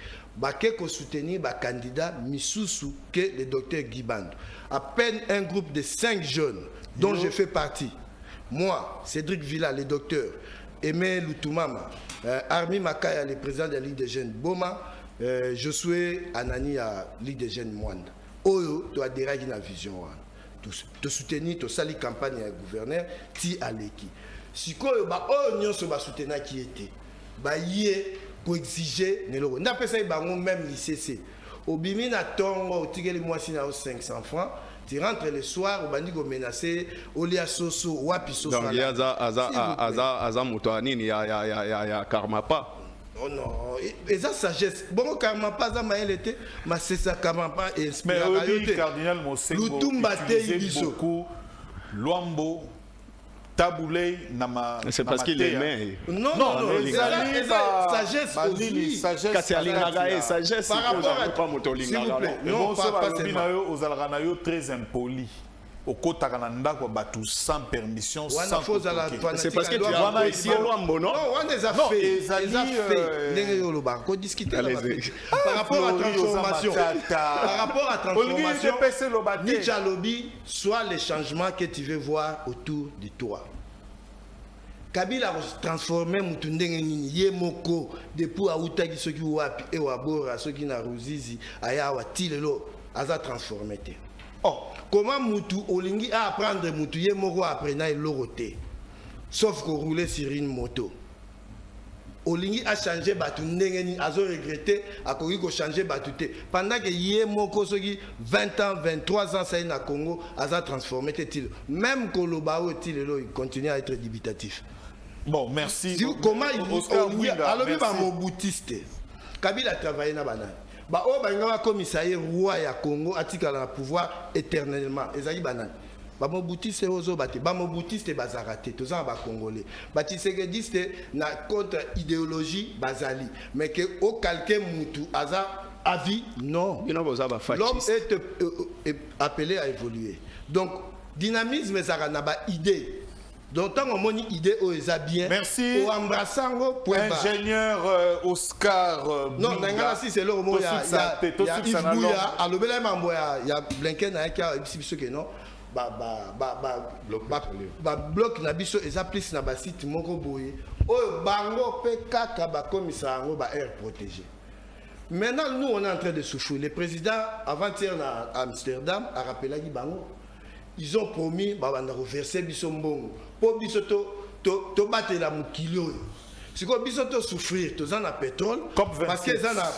[SPEAKER 5] Qu'est-ce soutenir le candidat Misusu que le docteur Guiban. À peine un groupe de 5 jeunes dont je fais partie. moi, Cédric Villa, le docteur, Aimé Lutumama, Armi Makaya, le président de la Ligue des jeunes Boma, Josué Anani à Ligue des jeunes Mwanda. Oyo, tu as adhéré à la vision. Tu soutenir, tu sali campagne à gouverneur, ti aleki. Si tu as soutenir qui était, pour exiger, on a fait ça même l'ICC. Au bimi na tongo, tu as les mois 500 francs. Tu rentres le soir, au bandi go menacé, au lia soso, wapi soso.
[SPEAKER 4] Donc il y a Aza Moutouani, il y a Karma pas.
[SPEAKER 5] Oh non, et ça sagesse. Bon, Karma pas, ça m'a été, mais c'est ça Karma pas inspiré.
[SPEAKER 1] Mais oui, cardinal Mosengo utilisait beaucoup Luambo, Taboulé, Nama.
[SPEAKER 4] C'est parce qu'il aimait.
[SPEAKER 5] Non, sagesse aussi.
[SPEAKER 4] Sagesse.
[SPEAKER 5] Par rapport à... S'il vous plaît, non, pas seulement.
[SPEAKER 1] Aux Alranayo très impolis. Au Kotarananda, sans permission, sans
[SPEAKER 4] c'est parce que tu as ici Luambo, non?
[SPEAKER 5] Non, on les a fait. Par rapport à transformation. Par rapport à transformation, Nichalobi, soit les changements que tu veux voir autour de toi. Kabila a transformé Mutundenge Nini, Yemoko, depuis Aoutagi, ceux qui wapi, et Wabora, ceux qui n'a Ruzizi, Ayawa, Tilelo, Aza transformé. Oh, comment Moutou Olingi a apprendre Moutou Yemoko après na l'oroté, sauf qu'on roulait sur une moto. Olingi a changé Batundenge Nini, Azo regretté, a Kogi ko changé Batouté. Pendant que Yemoko, ceux qui 20 ans, 23 ans, ça y est na Congo, Aza transformé Tilelo. Même Kolobao Tilelo, il continue à être dubitatif.
[SPEAKER 1] Bon, merci.
[SPEAKER 5] Comment il alors il va mon boutiste. Kabila a travaillé na banane. Ba o ba ngaba commissaire roi ya Congo atika la pouvoir éternellement. Ezali banane. Ba mon boutiste ozo bate. Ba mon boutiste bazarate. Tozan ba congolais. Ba tiségediste na contre idéologie bazali. Mais que au calquer mutu aza avis non. L'homme est appelé à évoluer. Donc dynamisme ça na ba idée. Donc, tant qu'on a une idée, on est bien.
[SPEAKER 1] Merci. Ingénieur Oscar.
[SPEAKER 5] Non, c'est le moment où il y a Yves Bouya, il y a Blinken qui a dit non. Bloc na biso et ça plus na site moko boye. Oh bango pe kaka ba commissaire ba air protégé. Maintenant nous on est en train de souffrir. Le président avant-hier à Amsterdam a rappelé qui bango. Ils ont promis de reverser Bissombongo. Pour Bissoto, to battre la moukilo. Si vous Bissoto souffrir, tu as pétrole. Parce que ça a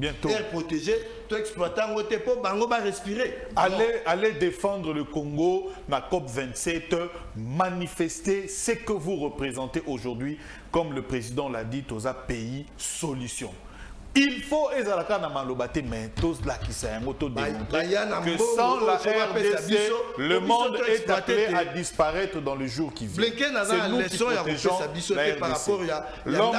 [SPEAKER 5] air protégé, tu exploitant pour Bango va respirer.
[SPEAKER 1] Allez défendre le Congo, la COP27, manifester ce que vous représentez aujourd'hui, comme le président l'a dit, aux pays solution. Il faut mais tous là qui s'est que sans la RDC, le monde est appelé à disparaître dans le jour qui vient. C'est nous qui protégeons la RDC. L'homme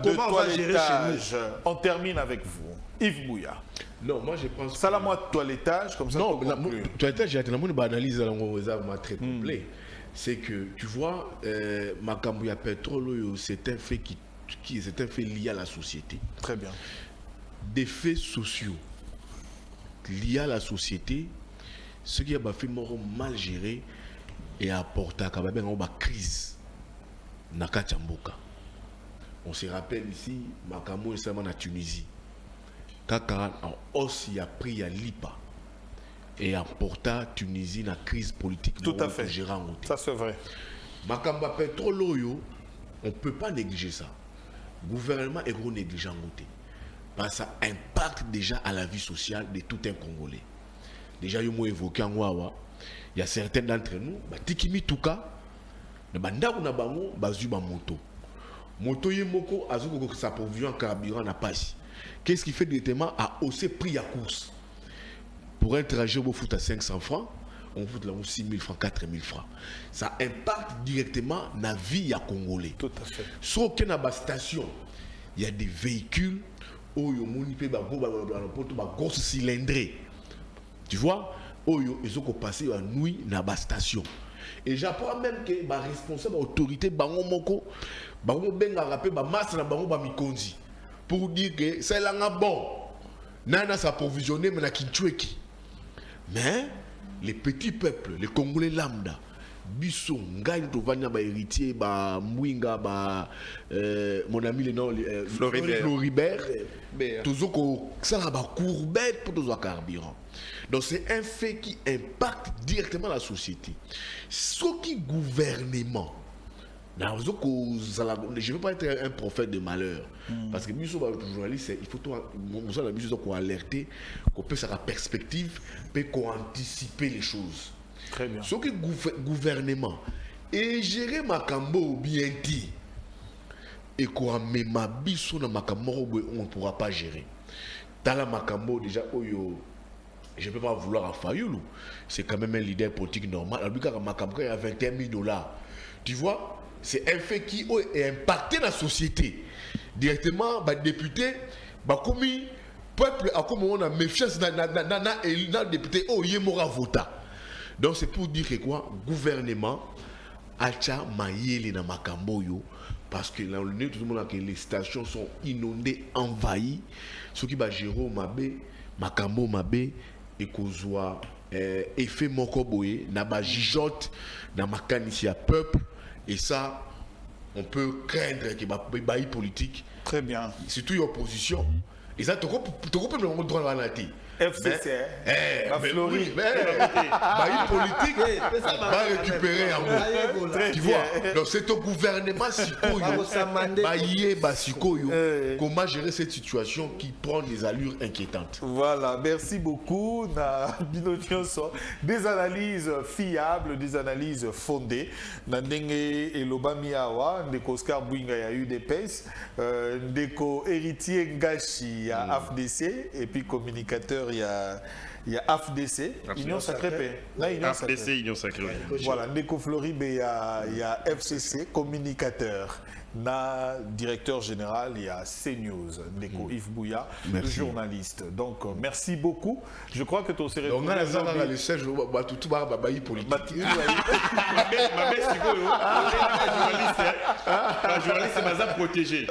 [SPEAKER 1] de toilettage. On termine avec vous. Yves Bouya.
[SPEAKER 3] Non, moi je pense.
[SPEAKER 1] Ça, moi, toilettage, comme ça.
[SPEAKER 3] Non, toilettage, j'ai une analyse très complet. C'est que, tu vois, Makambouya pétrole, c'est un fait c'est un fait lié à la société.
[SPEAKER 1] Très bien.
[SPEAKER 3] Des faits sociaux liés à la société, ce qui a fait mal géré et apporté à une crise dans Kachamboka. On se rappelle ici, Makambo est seulement en Tunisie. Kaka en hausse, il a pris à l'IPA et apporta Tunisie dans la crise politique.
[SPEAKER 1] Tout à fait. Ça c'est vrai.
[SPEAKER 3] Makamba pétrole, on ne peut pas négliger ça. Le gouvernement est gros négligent. Parce que ça impacte déjà à la vie sociale de tout un Congolais. Déjà, il y a évoqué en Wawa. Il y a certains d'entre nous, Tikimi Touka, moto. Moto Yemoko, Azuko, sa provision en carburant n'a pas. Qu'est-ce qui fait directement à hausser prix à course? Pour un trajet au foot à 500 francs, on fout là 6 000 francs, 4 000 francs. Ça impacte directement la vie à Congolais.
[SPEAKER 1] Tout à fait.
[SPEAKER 3] Sauf qu'il y a des stations, il y a des véhicules où il y a grosse cylindrée. Tu vois, où ils ont passé la nuit dans la station. Et j'apprends même que les responsables, l'autorité, pour dire que c'est là bon. Nana s'approvisionner, mais qui. Mais les petits peuples, les Congolais lambda, biso ngai tovania ba héritier ba mwinga ba mon ami le nom Floribert tozoko ça ba courbette pour tozo carburant. Donc c'est un fait qui impacte directement la société. Ce qui gouvernement je ne veux pas être un prophète de malheur. Parce que nous sommes journalistes, il faut qu'on alerter, qu'on peut faire la perspective, qu'on anticipe les choses.
[SPEAKER 1] Très bien.
[SPEAKER 3] Ce qui gouvernement et gérer Makambo bien dit et qu'on met ma biso dans Makambo, on ne pourra pas gérer. Dans la Makambo déjà, je ne peux pas vouloir à Fayoulou. C'est quand même un leader politique normal. Alors, quand Makambo a $21 000, tu vois, c'est un fait qui est impacté dans la société. Directement, les députés, comme le peuple a comme on a méfiance dans le député, il m'aura voté. Donc c'est pour dire que quoi, gouvernement, acha maïeli na makamboyo, parce que là, tout le monde a que les stations sont inondées, envahies. Ce qui va gérer makambo mabe, et qu'on soit effet mokoboye, na ba jijote, na makanisi à peuple. Et ça, on peut craindre qu'il y ait des politique.
[SPEAKER 1] Très bien.
[SPEAKER 3] Surtout l'opposition. Et ça, tu peux me droit à la tête.
[SPEAKER 1] FCC,
[SPEAKER 3] politique va récupérer en gros. Tu vois, donc c'est au gouvernement comment gérer cette situation qui prend des allures inquiétantes.
[SPEAKER 1] Voilà, merci beaucoup. Des analyses fiables, des analyses fondées. Nandenge et Lobami Awa, Ndeko Oscar Bouinga, il y a eu des PES, Ndeko héritier Ngashi à AFDC, et puis communicateur. Il y a AFDC, Union Sacrée Paix.
[SPEAKER 2] AFDC, Union Sacrée.
[SPEAKER 1] Voilà, Ndeko Florib, il y a FCC, communicateur. Na directeur général, il y a CNews, Ndeko Yves Bouya, journaliste. Donc, merci beaucoup. Je crois que tu as serré.
[SPEAKER 3] Donc, on a le siège, tout va politique.
[SPEAKER 2] Ma journaliste, c'est ma protégée.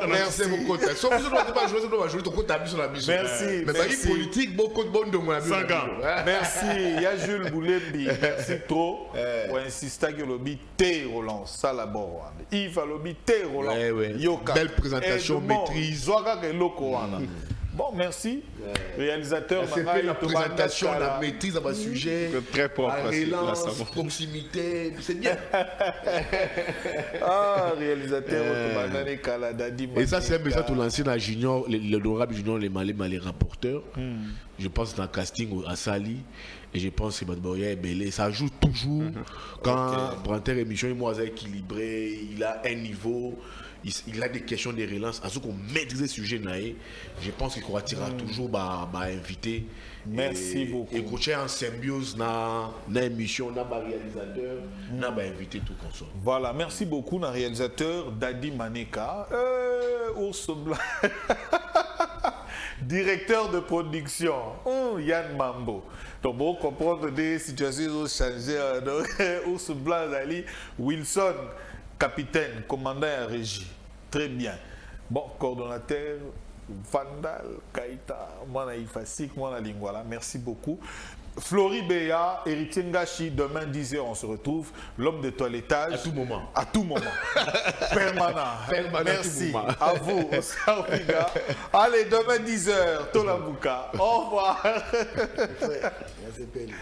[SPEAKER 1] Merci. Merci. Il y a Jules Boulembi. Merci trop. On insiste que le thé Roland. Ça d'abord. Yves a le thé Roland.
[SPEAKER 3] Belle présentation, maîtrise.
[SPEAKER 1] Bon, merci. Réalisateur,
[SPEAKER 3] c'est la présentation, la maîtrise à ma sujet.
[SPEAKER 4] Très propre.
[SPEAKER 3] La relance, proximité, c'est bien.
[SPEAKER 1] Ah, réalisateur,
[SPEAKER 3] et ça, c'est un message tout lancé dans Junior, l'honorable Junior, les rapporteurs. Je pense dans le casting à Sali. Et je pense que Badboya est belé. Ça joue toujours. Quand pour une émission, il est équilibré, il a un niveau. Il a des questions de relance. À ce qu'on maîtrise le sujet, je pense qu'il attira toujours invité.
[SPEAKER 1] Merci beaucoup.
[SPEAKER 3] Et qu'on en symbiose dans l'émission, dans le réalisateur, dans invité tout comme ça.
[SPEAKER 1] Voilà, merci beaucoup, dans réalisateur Dadi Maneka. Ours Blanc. Directeur de production, Yann Mambo. Donc, bon, comprendre des situations ont changé. Ours Blanc, Dali, Wilson. Capitaine, commandant à régie. Très bien. Bon, coordonnateur, Vandal, Kaita, Mwana Ifasik, Mwana Lingwala. Merci beaucoup. Flori Béa, héritier Ngashi, demain 10h, on se retrouve. L'homme de toilettage.
[SPEAKER 3] À tout moment.
[SPEAKER 1] À tout moment. Permanent. Merci. À vous, Sarwiga. Allez, demain 10h, Tolambouka. Au revoir.
[SPEAKER 5] Merci, Peli.